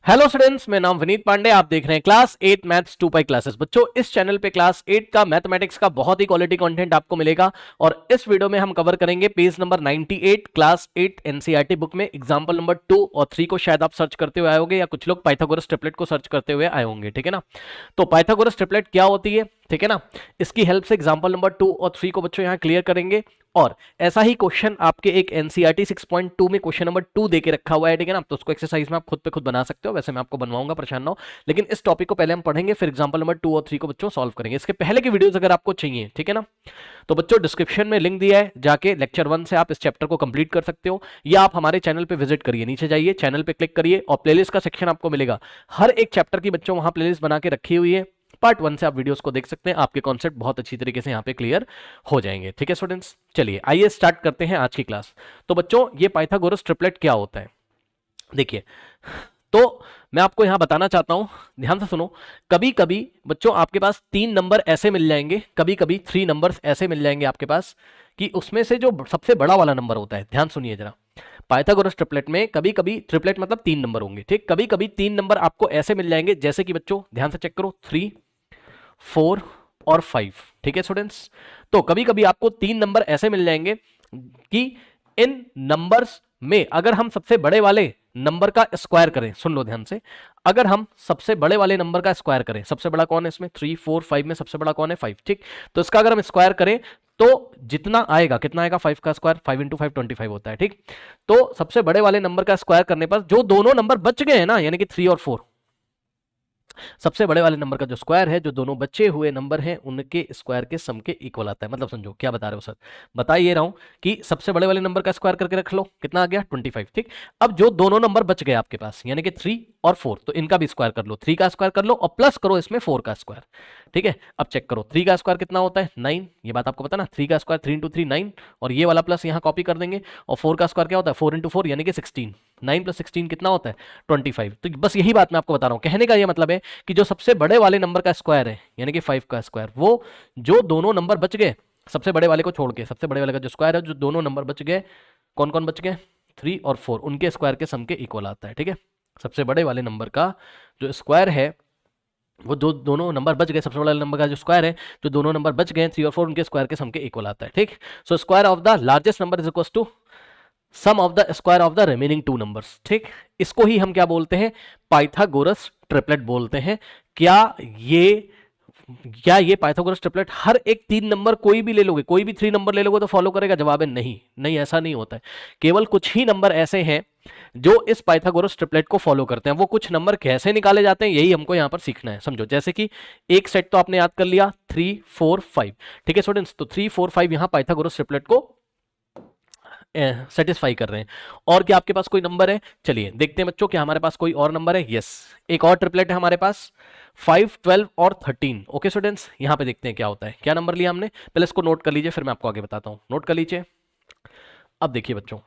Hello students, मैं नाम विनीत पांडे। आप देख रहे हैं क्लास 8 मैथ्स 2 पाई क्लासेस। बच्चों, इस चैनल पे क्लास 8 का मैथमेटिक्स का बहुत ही क्वालिटी कंटेंट आपको मिलेगा और इस वीडियो में हम कवर करेंगे page number 98 class 8 NCERT book में एग्जांपल नंबर 2 और 3 को शायद आप सर्च करते हुए आए होंगे या कुछ लोग पाइथागोरस ट्रिपलेट को सर्च करते हुए आए होंगे। ठीक है ना। तो पाइथागोरस ट्रिपलेट क्या होती है, ठीक है ना, इसकी हेल्प से एग्जांपल नंबर 2 और 3 को बच्चों यहां क्लियर करेंगे। और ऐसा ही क्वेश्चन आपके एक एनसीईआरटी 6.2 में क्वेश्चन नंबर 2 देके रखा हुआ है, ठीक है ना। तो उसको एक्सरसाइज में आप खुद पे खुद बना सकते हो, वैसे मैं आपको बनवाऊंगा, परेशान ना हो। लेकिन इस टॉपिक को पहले हम पढ़ेंगे, फिर एग्जांपल नंबर 2 और 3 को बच्चों सॉल्व करेंगे। इसके पहले की वीडियोस अगर आपको चाहिए, ठीक है ना, तो बच्चों डिस्क्रिप्शन में लिंक दिया है, जाके लेक्चर 1 से आप इस चैप्टर को कंप्लीट कर सकते हो, या आप हमारे चैनल पे विजिट करिए, नीचे जाइए, चैनल पे क्लिक करिए और प्लेलिस्ट का सेक्शन आपको मिलेगा। हर एक चैप्टर की बच्चों वहां प्लेलिस्ट बना के रखी हुई है। पार्ट 1 से आप वीडियोस को देख सकते हैं, आपके कॉन्सेप्ट बहुत अच्छी तरीके से यहाँ पे क्लियर हो जाएंगे। ठीक है स्टूडेंट्स, चलिए आइए स्टार्ट करते हैं आज की क्लास। तो बच्चों, ये पाइथागोरस ट्रिपलेट क्या होता है, देखिए। तो मैं आपको यहां बताना चाहता हूं, ध्यान से सुनो। कभी कभी बच्चों आपके पास 3 नंबर ऐसे मिल जाएंगे, कभी कभी 3 नंबर्स ऐसे मिल जाएंगे आपके पास कि उसमें से जो सबसे बड़ा वाला नंबर होता है, ध्यान सुनिए जरा। पाइथागोरस ट्रिपलेट में कभी कभी, ट्रिपलेट मतलब 3 नंबर होंगे, ठीक, कभी कभी 3 नंबर आपको ऐसे मिल जाएंगे, जैसे कि बच्चों ध्यान से चेक करो, 3, 4 और 5। ठीक है स्टूडेंट्स। तो कभी कभी आपको 3 नंबर ऐसे मिल जाएंगे कि इन नंबर्स में अगर हम सबसे बड़े वाले नंबर का स्क्वायर करें, सुन लो ध्यान से, अगर हम सबसे बड़े वाले नंबर का स्क्वायर करें, सबसे बड़ा कौन है इसमें, 3, 4, 5 में सबसे बड़ा कौन है, 5, ठीक। तो इसका अगर हम स्क्वायर करें तो जितना आएगा, कितना आएगा, 5 का स्क्वायर, 5 इंटू 5 25 होता है, ठीक। तो सबसे बड़े वाले नंबर का स्क्वायर करने पर जो दोनों नंबर बच गए हैं ना, यानी कि 3 और 4, सबसे बड़े वाले नंबर का जो स्क्वायर है, जो दोनों बचे हुए नंबर हैं उनके स्क्वायर के सम के इक्वल आता है। मतलब समझो क्या बता रहे हो सर, बता ये रहा हूं कि सबसे बड़े वाले नंबर का स्क्वायर करके रख लो, कितना आ गया, 25, ठीक। अब जो दोनों नंबर बच गए आपके पास, यानी कि 3 और 4, तो इनका भी स्क्वायर कर लो, 3 का स्क्वायर कर लो और प्लस करो इसमें 4 का स्क्वायर, ठीक है। अब चेक करो 3 का स्क्वायर कितना होता है, 9, ये बात आपको पता ना, 3 का स्क्वायर 3 इंटू 3 9, और ये वाला प्लस यहां कॉपी कर देंगे, और 4 का स्क्वायर क्या होता है, 4 इंटू 4 यानी कि 16, 9 प्लस 16 कितना होता है, 25। तो बस यही बात मैं आपको बता रहा हूं, कहने का ये मतलब है कि जो सबसे बड़े वाले नंबर का स्क्वायर है, यानी कि 5 का स्क्वायर, वो जो दोनों नंबर बच गए, सबसे बड़े वाले को छोड़ के, सबसे बड़े वाले का जो स्क्वायर है, जो दोनों नंबर बच गए, कौन कौन बच गए, 3 और 4, उनके स्क्वायर के सम के इक्वल आता है, ठीक है। सबसे बड़े वाले नंबर का जो स्क्वायर है, वो जो दोनों नंबर बच गए, सबसे बड़ा नंबर का जो स्क्वायर है, जो दोनों नंबर बच गए 3 और 4, उनके स्क्वायर के सम के इक्वल आता है, ठीक। So square of the largest number is equal to sum of the square of the remaining 2 numbers, ठीक। इसको ही हम क्या बोलते हैं, पाइथागोरस ट्रिपलेट बोलते हैं। क्या ये क्या ये पाइथागोरस ट्रिपलेट हर एक 3 नंबर कोई भी ले लोगे, कोई भी 3 नंबर ले लोगे तो फॉलो करेगा, जवाब है नहीं, नहीं ऐसा नहीं होता है। केवल कुछ ही नंबर ऐसे हैं जो इस पाइथागोरस ट्रिपलेट को फॉलो करते हैं। वो कुछ नंबर कैसे निकाले जाते हैं, यही हमको यहां पर सीखना है, समझो। जैसे कि एक सेट तो आपने याद कर लिया, 3, 4, 5, ठीक है स्टूडेंट्स। तो 3, 4, 5 यहां पाइथागोरस ट्रिपलेट को सेटिस्फाई कर रहे हैं। और क्या आपके पास कोई नंबर है, चलिए देखते हैं बच्चों, क्या हमारे पास कोई और नंबर है, यस, एक और ट्रिपलेट है हमारे पास, 5, 12 और 13। ओके स्टूडेंट्स, यहां पे देखते हैं क्या होता है, क्या नंबर लिया हमने, पहले इसको नोट कर लीजिए, फिर मैं आपको आगे बताता हूं, नोट कर लीजिए। अब देखिए बच्चों,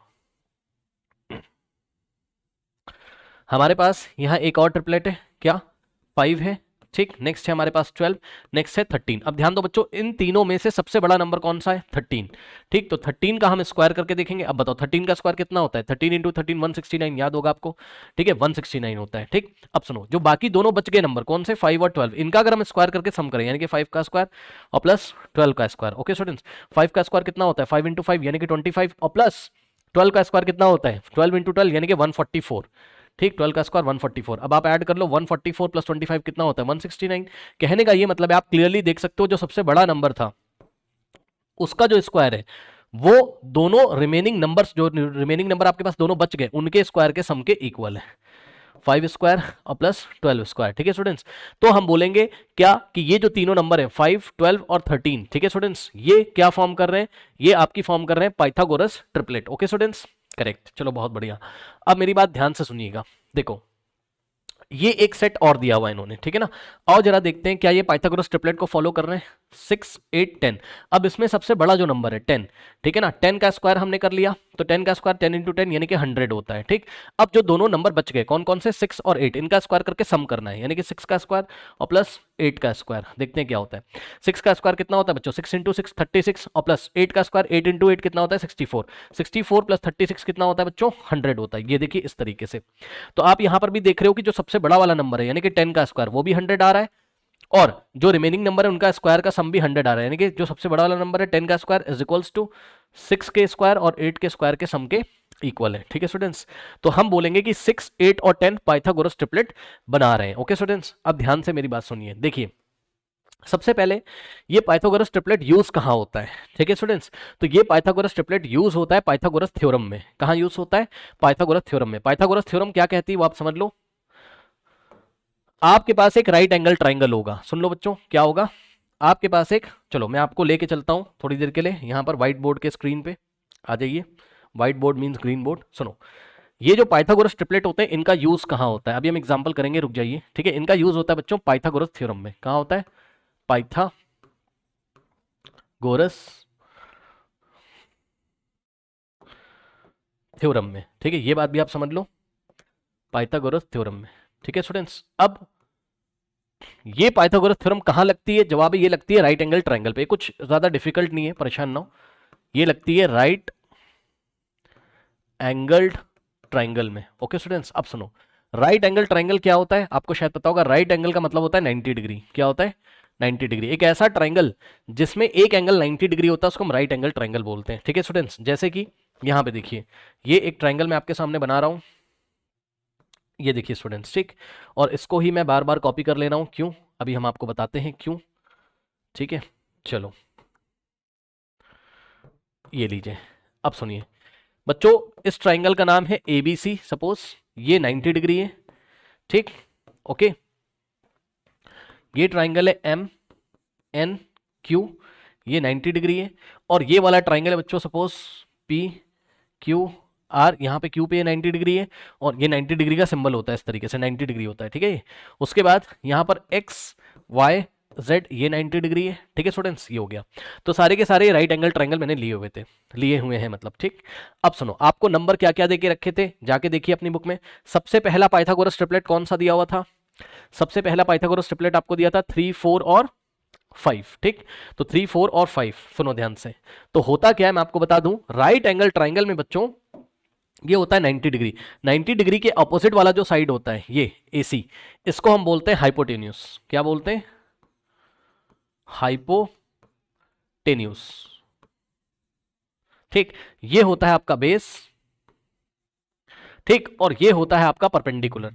हमारे पास यहां एक और ट्रिपलेट है, क्या, 5 है, ठीक। नेक्स्ट है हमारे पास 12, नेक्स्ट है 13। अब ध्यान दो बच्चों, इन तीनों में से सबसे बड़ा नंबर कौन सा है, 13, ठीक। तो 13 का हम स्क्वायर करके देखेंगे। अब बताओ 13 का स्क्वायर कितना होता है, 13 इंटू 13 169, याद होगा आपको, ठीक है, 169 होता है, ठीक। अब सुनो, जो बाकी दोनों बच गए नंबर कौन से, 5 और 12, इनका अगर हम स्क्वायर करके सम करें, यानी कि 5 का स्क्वायर और प्लस 12 का स्क्वायर। ओके स्टूडेंट्स, 5 का स्क्वायर कितना होता है, 5 इंटू 5 यानी कि 25, और प्लस 12 का स्क्वायर कितना होता है, 12 इंटू 12 यानी कि 144, ठीक। 12 का स्क्वायर 144। अब आप ऐड कर लो, 144 प्लस 25 कितना होता है, 169। कहने का ये मतलब है, आप क्लियरली देख सकते हो, जो सबसे बड़ा नंबर था उसका जो स्क्वायर है, वो दोनों रिमेनिंग नंबर्स, जो रिमेनिंग नंबर आपके पास दोनों बच गए, उनके स्क्वायर के सम के इक्वल है, 5 स्क्वायर और प्लस 12 स्क्वायर, ठीक है स्टूडेंट्स। तो हम बोलेंगे क्या, कि ये जो तीनों नंबर हैं 5, 12 और 13, ठीक है स्टूडेंट्स, ये क्या फॉर्म कर रहे हैं, ये आपकी फॉर्म कर रहे हैं Pythagoras triplet. Okay students, correct, चलो बहुत बढ़िया। अब मेरी बात ध्यान से सुनिएगा, देखो ये एक सेट और दिया हुआ है इन्होंने, ठीक है ना। आओ जरा देखते हैं क्या ये पाइथागोरस ट्रिपलेट को फॉलो कर रहे हैं। 6, 8, 10। अब इसमें सबसे बड़ा जो नंबर है 10, ठीक है ना, 10 का स्क्वायर हमने कर लिया, तो 10 का स्क्वायर 10 इंटू 10 यानी कि 100 होता है। ठीक, अब जो दोनों नंबर बच गए कौन कौन से, 6 और 8, इनका स्क्वायर करके सम करना है, यानी कि 6 का स्क्वायर और प्लस 8 का स्क्वायर। देखते हैं क्या होता है। 6 का स्क्वायर कितना होता है बच्चों, 6 इंटू 6 36, और प्लस 8 का स्क्वायर 8 इंटू 8 कितना होता है 64, 64 प्लस 36 कितना होता है बच्चों 100 होता है। ये देखिए इस तरीके से। तो आप यहां पर भी देख रहे हो कि जो सबसे बड़ा वाला नंबर है यानी कि 10 का स्क्वायर वो भी 100 आ रहा है, और जो रिमेनिंग नंबर है उनका स्क्वायर का सम भी 100 आ रहा है, यानी कि जो सबसे बड़ा वाला नंबर है 10 का स्क्वायर इज इक्वल्स टू 6 के स्क्वायर और 8 के स्क्वायर के सम के इक्वल है। ठीक है स्टूडेंट्स, तो हम बोलेंगे कि 6, 8 और 10 पाइथागोरस ट्रिपलेट बना रहे हैं। ओके स्टूडेंट्स, अब ध्यान से मेरी बात सुनिए। देखिए सबसे पहले ये पाइथागोरस ट्रिपलेट यूज कहां होता है, ठीक है स्टूडेंट्स, तो ये पाइथागोरस ट्रिपलेट यूज होता है पाइथागोरस थ्योरम में। कहां यूज होता है, पाइथागोरस थ्योरम में। पाइथागोरस थ्योरम क्या कहती है वो आप समझ लो। आपके पास एक राइट एंगल ट्राइंगल होगा, सुन लो बच्चों क्या होगा आपके पास एक, चलो मैं आपको लेके चलता हूं थोड़ी देर के लिए यहां पर व्हाइट बोर्ड के स्क्रीन पे आ जाइए। White board means green board. सुनो, ये जो पाइथागोरस ट्रिपलेट होते हैं इनका यूज कहां होता है, अभी हम एग्जांपल करेंगे, रुक जाइए। ठीक है, इनका यूज होता है बच्चों पाइथागोरस थ्योरम में। कहां होता है, पाइथागोरस थ्योरम में। ठीक है, ये बात भी आप समझ लो, पाइथागोरस थ्योरम में। ठीक है स्टूडेंट्स, अब ये पाइथागोरस थ्योरम कहां लगती है, जवाब ये लगती है राइट एंगल ट्रायंगल पे। कुछ ज्यादा डिफिकल्ट नहीं है, परेशान ना हो, ये लगती है राइट एंगल्ड ट्रायंगल में। ओके स्टूडेंट्स, अब सुनो, राइट एंगल ट्रायंगल क्या होता है आपको शायद पता होगा। राइट एंगल का मतलब होता है 90 डिग्री। क्या होता है, 90 डिग्री। एक ऐसा ट्रायंगल जिसमें एक एंगल 90 डिग्री होता है उसको हम राइट एंगल ट्रायंगल बोलते हैं। ठीक है स्टूडेंट्स, जैसे कि यहां पे देखिए, ये एक ट्रायंगल मैं आपके सामने बना रहा हूं, ये देखिए स्टूडेंट्स, ठीक, और इसको ही मैं बार बार कॉपी कर ले रहा हूं, क्यों, अभी हम आपको बताते हैं क्यों। ठीक है, चलो ये लीजिए, अब सुनिए बच्चों, इस ट्राइंगल का नाम है एबीसी। सपोज ये 90 डिग्री है, ठीक, ओके, ये ट्राइंगल है एम एन क्यू, ये 90 डिग्री है, और ये वाला ट्राइंगल है बच्चों सपोज पी क्यू आर, यहाँ पे क्यू पे 90 डिग्री है, और ये 90 डिग्री का सिंबल होता है, इस तरीके से 90 डिग्री होता है। ठीक है, उसके बाद यहाँ पर एक्स वाई जेड ये 90 डिग्री है। ठीक है स्टूडेंट्स, ये हो गया। तो सारे के सारे राइट एंगल ट्रायंगल मैंने लिए हुए हैं मतलब। ठीक, अब सुनो, आपको नंबर क्या क्या देके रखे थे, जाके देखिए अपनी बुक में। सबसे पहला पाइथागोरस ट्रिपलेट कौन सा दिया हुआ था, सबसे पहला पाइथागोरस ट्रिपलेट आपको दिया था 3, 4 और 5। ठीक, तो 3, 4 और 5, सुनो ध्यान से। तो होता क्या है मैं आपको बता दूं, राइट एंगल ट्रायंगल में बच्चों ये होता है 90 डिग्री। 90 डिग्री के ऑपोजिट वाला जो साइड होता है ये AC, इसको हम बोलते हैं हाइपोटेन्यूस। क्या बोलते हैं, हाइपोटेन्यूस। ठीक, ये होता है आपका बेस, ठीक, और ये होता है आपका परपेंडिकुलर।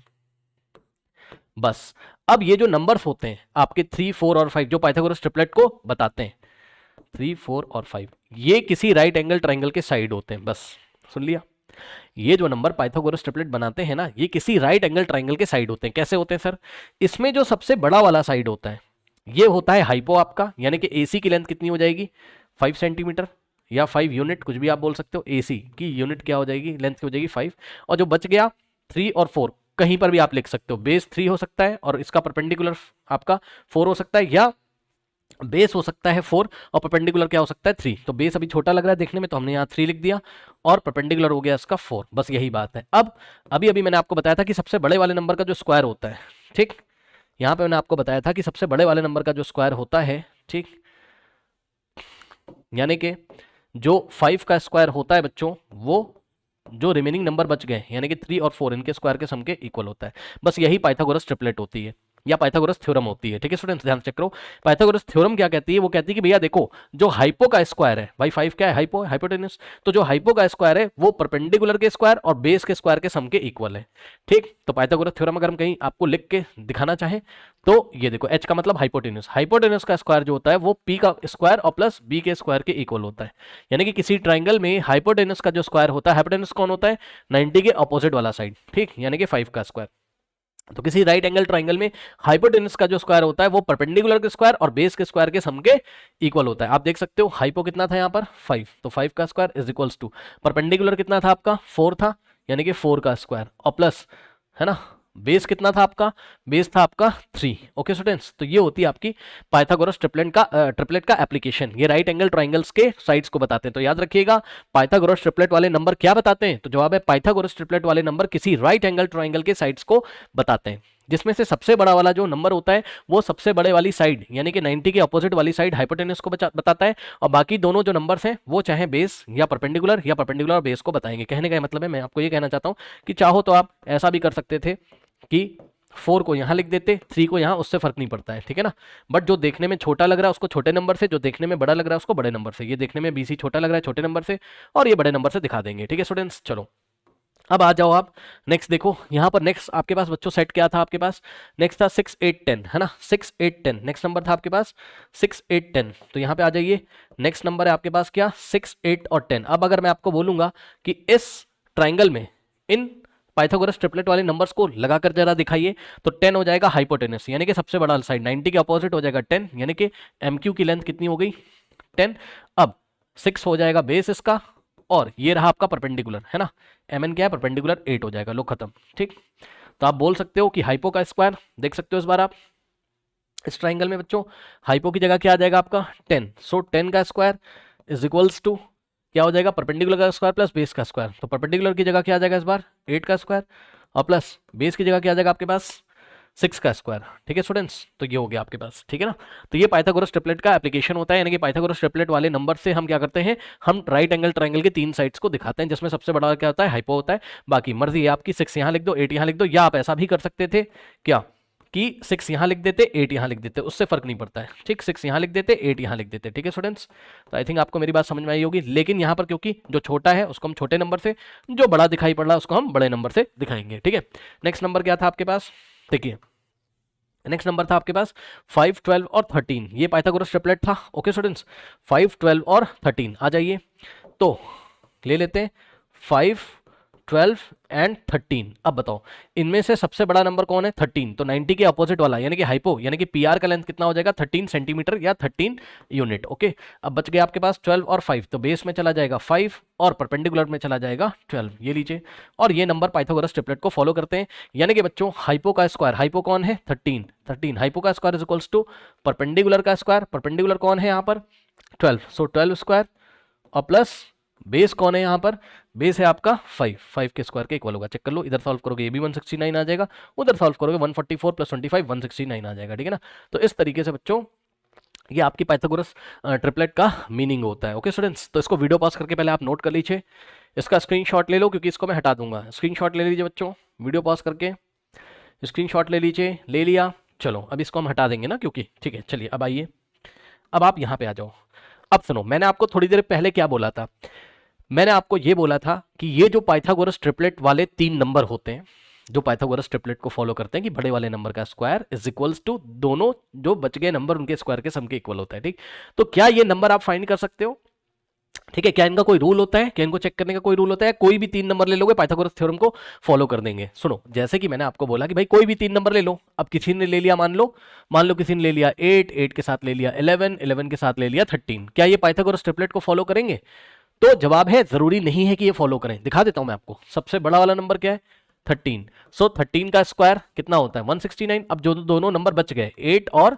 बस, अब ये जो नंबर्स होते हैं आपके 3, 4 और 5 जो पाइथागोरस ट्रिपलेट को बताते हैं, 3, 4 और 5 ये किसी राइट एंगल ट्रायंगल के साइड होते हैं। बस सुन लिया, ये जो नंबर पाइथागोरस ट्रिपलेट बनाते हैं ना, ये किसी राइट एंगल ट्रायंगल के साइड होते हैं। कैसे होते हैं सर, इसमें जो सबसे बड़ा वाला साइड होता है ये होता है हाइपो आपका, यानी कि AC की लेंथ कितनी हो जाएगी 5 सेंटीमीटर या 5 यूनिट, कुछ भी आप बोल सकते हो। AC की यूनिट क्या हो जाएगी, लेंथ की हो जाएगी 5, और जो बच गया 3 और 4 कहीं पर भी आप लिख सकते हो। बेस 3 हो सकता है और इसका परपेंडिकुलर आपका 4 हो सकता है, या बेस हो सकता है 4 और परपेंडिकुलर क्या हो सकता है 3। तो बेस अभी छोटा लग रहा है देखने में, तो हमने यहाँ 3 लिख दिया, और परपेंडिकुलर हो गया इसका 4। बस यही बात है। अब अभी अभी मैंने आपको बताया था कि सबसे बड़े वाले नंबर का जो स्क्वायर होता है, ठीक, यहाँ पे मैंने आपको बताया था कि सबसे बड़े वाले नंबर का जो स्क्वायर होता है, ठीक, यानी कि जो 5 का स्क्वायर होता है बच्चों, वो जो रिमेनिंग नंबर बच गए यानी कि 3 और 4 इनके स्क्वायर के सम के इक्वल होता है। बस यही पाइथागोरस ट्रिपलेट होती है या पाइथागोरस थ्योरम होती है। ठीक है स्टूडेंट्स, ध्यान से चेक करो। पाइथागोरस थ्योरम क्या कहती है, वो कहती है कि भैया देखो, जो हाइपो का स्क्वायर है, भाई 5 क्या है, हाइपो, हाइपोटेन्यूस, तो जो हाइपो का स्क्वायर है वो परपेंडिकुलर के स्क्वायर और बेस के स्क्वायर के सम के इक्वल है। ठीक, तो पाइथागोरस थ्योरम अगर हम कहीं आपको लिख के दिखाना चाहें तो ये देखो, H का मतलब हाइपोटेन्यूस, हाइपोटेन्यूस का स्क्वायर जो होता है वो P का स्क्वायर और प्लस B के स्क्वायर के इक्वल होता है। यानी कि किसी ट्राइंगल में हाइपोटेन्यूस का जो स्क्वायर होता है, हाइपोटेन्यूस कौन होता है 90 के ऑपोजिट वाला साइड, ठीक, यानी कि 5 का स्क्वायर। तो किसी राइट एंगल ट्राइंगल में हाइपोटेन्यूस का जो स्क्वायर होता है वो परपेंडिकुलर के स्क्वायर और बेस के स्क्वायर के सम के इक्वल होता है। आप देख सकते हो हाइपो कितना था यहाँ पर 5, तो 5 का square is equals to perpendicular कितना था आपका 4 था, यानी कि 4 का स्क्वायर और प्लस, है ना, बेस कितना था आपका, बेस था आपका 3। ओके स्टूडेंट्स, तो ये होती है आपकी पाइथागोरस ट्रिपलेट का एप्लीकेशन। ये राइट एंगल ट्राइंगल्स के साइड्स को बताते हैं। तो याद रखिएगा पाइथागोरस ट्रिपलेट वाले नंबर क्या बताते हैं, तो जवाब है पाइथागोरस ट्रिपलेट वाले नंबर किसी राइट एंगल ट्राइंगल के साइड्स को बताते हैं, जिसमें से सबसे बड़ा वाला जो नंबर होता है वो सबसे बड़े वाली साइड यानी कि 90 के अपोजिट वाली साइड हाइपोटेनस को बताता है, और बाकी दोनों जो नंबर्स हैं वो चाहे बेस या परपेंडिकुलर और बेस को बताएंगे। कहने का मतलब है, मैं आपको ये कहना चाहता हूं कि चाहो तो आप ऐसा भी कर सकते थे कि 4 को यहां लिख देते, 3 को यहां, उससे फर्क नहीं पड़ता है, ठीक है ना। बट जो देखने में छोटा लग रहा है उसको छोटे नंबर से, जो देखने में बड़ा लग रहा है उसको बड़े नंबर से। ये देखने में BC छोटा लग रहा है छोटे नंबर से, और ये बड़े नंबर से दिखा देंगे, ठीक है स्टूडेंट्स। चलो अब आ जाओ आप नेक्स्ट देखो, यहां पर नेक्स्ट आपके पास बच्चों सेट क्या था आपके पास, नेक्स्ट था 6 8 10, है ना। 6 8 10 नेक्स्ट नंबर था आपके पास 6 8 10। तो यहां पे आ जाइए, नेक्स्ट नंबर है आपके पास क्या, 6 8 और 10। अब अगर मैं आपको बोलूंगा कि इस ट्राइंगल में इन पाइथागोरस ट्रिपलेट वाले नंबर्स को लगाकर जरा दिखाइए, तो 10 हो जाएगा हाइपोटेनस यानी कि सबसे बड़ा साइड, 90 के अपोजिट हो जाएगा 10 यानी कि MQ की लेंथ कितनी हो गई 10। अब 6 हो जाएगा बेस इसका, और ये रहा आपका परपेंडिकुलर, है ना। MN क्या है, परपेंडिकुलर 8 हो जाएगा, लो खत्म, ठीक। तो आप बोल सकते हो कि हाइपो का स्क्वायर देख सकते हो इस बार आप इस ट्राइंगल में बच्चों, हाइपो की जगह क्या आ जाएगा आपका 10। सो 10 का स्क्वायर इज इक्वल्स टू क्या हो जाएगा, परपेंडिकुलर का स्क्वायर प्लस बेस का स्क्वायर। तो परपेंडिकुलर की जगह क्या आ जाएगा इस बार 8 का स्क्वायर, और प्लस बेस की जगह क्या आ जाएगा आपके पास 6 का स्क्वायर, ठीक है स्टूडेंट्स। तो ये हो गया आपके पास, ठीक है ना। तो ये पाइथागोरस ट्रिपलेट का एप्लीकेशन होता है, यानी कि पाइथागोरस ट्रिपलेट वाले नंबर से हम क्या करते हैं, हम राइट एंगल ट्राइंगल के 3 साइड्स को दिखाते हैं, जिसमें सबसे बड़ा क्या होता है, हाइपो होता है। बाकी मर्जी है आपकी, 6 यहाँ लिख दो 8 यहाँ लिख दो, या आप ऐसा भी कर सकते थे क्या कि 6 यहाँ लिख देते 8 यहाँ लिख देते, उससे फर्क नहीं पड़ता है, ठीक। 6 यहाँ लिख देते 8 यहाँ लिख देते, ठीक है स्टूडेंट्स। तो आई थिंक आपको मेरी बात समझ में आई होगी। लेकिन यहाँ पर क्योंकि जो छोटा है उसको हम छोटे नंबर से, जो बड़ा दिखाई पड़ रहा है उसको हम बड़े नंबर से दिखाएंगे, ठीक है। नेक्स्ट नंबर क्या था आपके पास, देखिए नेक्स्ट नंबर था आपके पास 5 12 और 13। ये पाइथागोरस ट्रिपलेट था, ओके स्टूडेंट्स। 5 12 और 13 आ जाइए, तो ले लेते हैं 5 12 एंड 13। अब बताओ इनमें से सबसे बड़ा नंबर कौन है 13, तो 90 के अपोजिट वाला यानी कि हाइपो, यानी कि PR का लेंथ कितना हो जाएगा 13 सेंटीमीटर या 13 यूनिट, ओके। अब बच गया आपके पास 12 और 5, तो बेस में चला जाएगा 5 और परपेंडिकुलर में चला जाएगा 12, ये लीजिए। और ये नंबर पाइथागोरस ट्रिपलेट को फॉलो करते हैं, यानी कि बच्चों हाइपो का स्क्वायर, हाइपो कौन है 13 हाइपो का square is equals to perpendicular का स्क्वायर, परपेंडिकुलर कौन है यहाँ पर 12, सो 12 स्क्वायर, और प्लस बेस कौन है यहाँ पर, बेस है आपका 5 के स्क्वायर के इक्वल होगा। चेक कर लो, इधर सॉल्व करोगे ये भी 169 आ जाएगा, उधर सॉल्व करोगे 144 प्लस 25 169 आ जाएगा, ठीक है ना। तो इस तरीके से बच्चों ये आपकी पाइथागोरस ट्रिपलेट का मीनिंग होता है, ओके स्टूडेंट्स। तो इसको वीडियो पॉज करके पहले आप नोट कर लीजिए, इसका स्क्रीनशॉट ले लो क्योंकि इसको मैं हटा दूंगा। स्क्रीनशॉट ले लीजिए बच्चों, वीडियो पॉज करके स्क्रीनशॉट ले लीजिए, ले लिया। चलो अब इसको हम हटा देंगे ना क्योंकि, ठीक है। चलिए अब आइए, अब आप यहाँ पे आ जाओ। अब सुनो, मैंने आपको थोड़ी देर पहले क्या बोला था, मैंने आपको ये बोला था कि ये जो पाइथागोरस ट्रिपलेट वाले 3 नंबर होते हैं, जो पाइथागोरस ट्रिपलेट को फॉलो करते हैं कि बड़े वाले नंबर का स्क्वायर इज इक्वल्स टू दोनों जो बच गए नंबर उनके स्क्वायर के सम के इक्वल होता है, ठीक। तो क्या ये नंबर आप फाइंड कर सकते हो, ठीक है। क्या इनका कोई रूल होता है, क्या इनको चेक करने का कोई रूल होता है, कोई भी 3 नंबर ले लोगे पाइथागोरस थ्योरम को फॉलो कर देंगे। सुनो, जैसे कि मैंने आपको बोला कि भाई कोई भी 3 नंबर ले लो, अब किसी ने ले लिया, मान लो किसी ने ले लिया 8 के साथ ले लिया 11 के साथ ले लिया 13, क्या ये पाइथागोरस ट्रिपलेट को फॉलो करेंगे, तो जवाब है जरूरी नहीं है कि ये फॉलो करें। दिखा देता हूं मैं आपको, सबसे बड़ा वाला नंबर क्या है 13, सो 13 का स्क्वायर कितना होता है 169। अब जो दोनों नंबर बच गए 8 और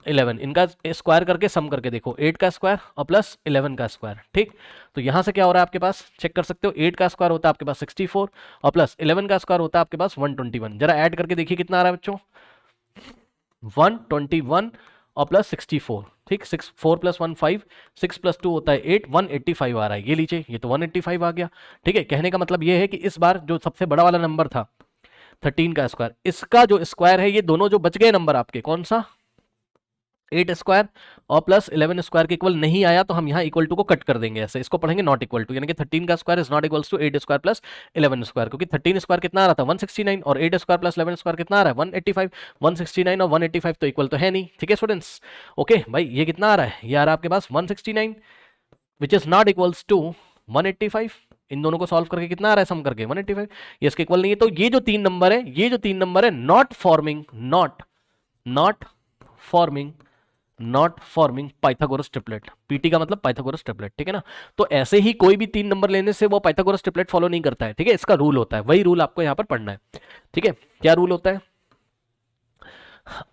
11, इनका स्क्वायर करके सम करके देखो, 8 का स्क्वायर और प्लस 11 का स्क्वायर, ठीक। तो यहां से क्या हो रहा है आपके पास, चेक कर सकते हो, 8 का स्क्वायर होता है आपके पास 64 और प्लस 11 का स्क्वायर होता है आपके पास 121। जरा ऐड करके देखिए कितना आ रहा है बच्चों 121 और प्लस 64, ठीक। 6 4 प्लस 1 5, 6 प्लस 2 होता है 8, 185 आ रहा है, ये लीजिए, ये तो 185 आ गया, ठीक है। कहने का मतलब ये है कि इस बार जो सबसे बड़ा वाला नंबर था 13 का स्क्वायर, इसका जो स्क्वायर है, ये दोनों जो बच गए नंबर आपके, कौन सा 8 स्क्वायर और प्लस 11 स्क्वायर के इक्वल नहीं आया, तो हम यहाँ इक्वल टू को कट कर देंगे, ऐसे इसको पढ़ेंगे नॉट इक्वल टू, यानी कि 13 का square is not equals to 8 square plus 11 square, क्योंकि 13 स्क्वायर कितना आ रहा था 169 और 8 स्क्वायर प्लस 11 स्क्वायर कितना आ रहा है 185, 169 और 185 तो इक्वल तो है नहीं, ठीक है स्टूडेंट्स। ओके भाई, ये कितना आ रहा है, ये आ रहा है आपके पास 169 which is not equals to 185। इन दोनों को सॉल्व करके कितना आ रहा है सम करके 185, ये इसके इक्वल नहीं है। तो ये जो 3 नंबर है, ये जो 3 नंबर है not forming not forming Pythagoras triplet. PT का मतलब पाइथागोरस ट्रिपलेट, ठीक है ना। तो ऐसे ही कोई भी 3 नंबर लेने से वो पाइथागोरस ट्रिपलेट फॉलो नहीं करता है, ठीक है। इसका रूल होता है, वही रूल आपको यहां पर पढ़ना है, ठीक है। क्या रूल होता है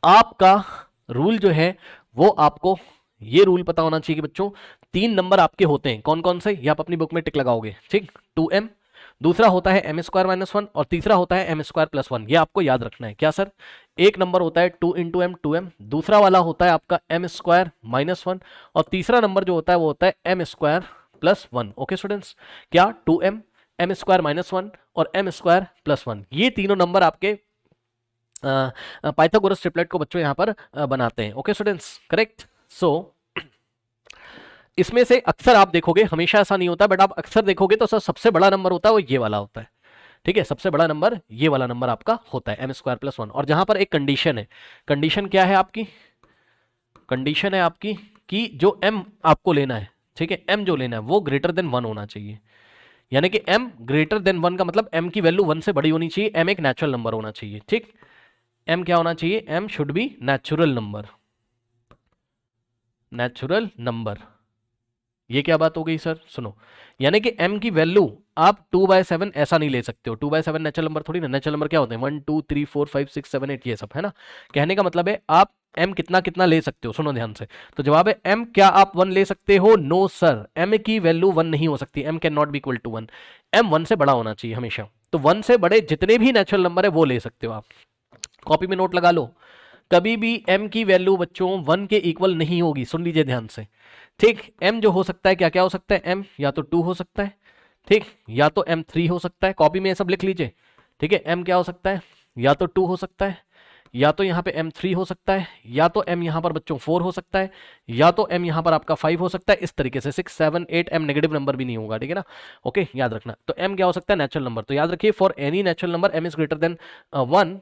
आपका? रूल जो है वो आपको ये रूल पता होना चाहिए कि बच्चों 3 नंबर आपके होते हैं, कौन कौन से, ये आप अपनी बुक में टिक लगाओगे, ठीक। 2m, दूसरा होता है m स्क्वायर माइनस 1 और तीसरा होता है m स्क्वायर प्लस 1। ये आपको याद रखना है। क्या सर? एक नंबर होता है 2 इंटू एम, 2m, दूसरा वाला होता है आपका m स्क्वायर माइनस 1 और तीसरा नंबर जो होता है वो होता है m square plus 1। Okay students, क्या 2m, m स्क्वायर माइनस 1 और m स्क्वायर प्लस 1, ये तीनों नंबर आपके पाइथागोरस ट्रिपलेट को बच्चों यहां पर बनाते हैं। Okay students, correct. सो इसमें से अक्सर आप देखोगे, हमेशा ऐसा नहीं होता बट आप अक्सर देखोगे तो सर सबसे बड़ा नंबर होता है वो ये वाला होता है, ठीक है। सबसे बड़ा नंबर ये वाला नंबर आपका होता है m स्क्वायर प्लस 1। और जहां पर एक कंडीशन है, कंडीशन क्या है आपकी? कंडीशन है आपकी कि जो m आपको लेना है, ठीक है, m जो लेना है वो ग्रेटर देन 1 होना चाहिए। यानी कि m ग्रेटर देन 1 का मतलब m की वैल्यू 1 से बड़ी होनी चाहिए, m एक नेचुरल नंबर होना चाहिए, ठीक। m क्या होना चाहिए? m should be natural number, natural number. ये क्या बात हो गई सर? सुनो, यानी कि m की वैल्यू आप 2/7 ऐसा नहीं ले सकते हो। 2/7 नेचुरल नंबर थोड़ी ना, नेचुरल नंबर क्या होते हैं 1 2 3 4 5 6 7 8 ये सब, है ना। कहने का मतलब है आप m कितना कितना ले सकते हो, सुनो ध्यान से। तो जवाब है m क्या आप 1 ले सकते हो? नो सर, m की वैल्यू 1 नहीं हो सकती, m can not be equal to 1। m 1 से बड़ा होना चाहिए हमेशा। तो 1 से बड़े जितने भी नेचुरल नंबर है वो ले सकते हो आप। कॉपी में नोट लगा लो, कभी भी m की वैल्यू बच्चों 1 के इक्वल नहीं होगी, सुन लीजिए ध्यान से, ठीक। m जो हो सकता है क्या क्या हो सकता है? m या तो 2 हो सकता है, ठीक, या तो m 3 हो सकता है। कॉपी में ये सब लिख लीजिए, ठीक है। m क्या हो सकता है? या तो 2 हो सकता है, या तो यहाँ पे m 3 हो सकता है, या तो m यहाँ पर बच्चों 4 हो सकता है, या तो m यहाँ पर आपका 5 हो सकता है। इस तरीके से 6 7 8 m नेगेटिव नंबर भी नहीं होगा, ठीक है ना। ओके, याद रखना। तो m क्या हो सकता है? Natural number. तो याद रखिए for any natural number m is greater than 1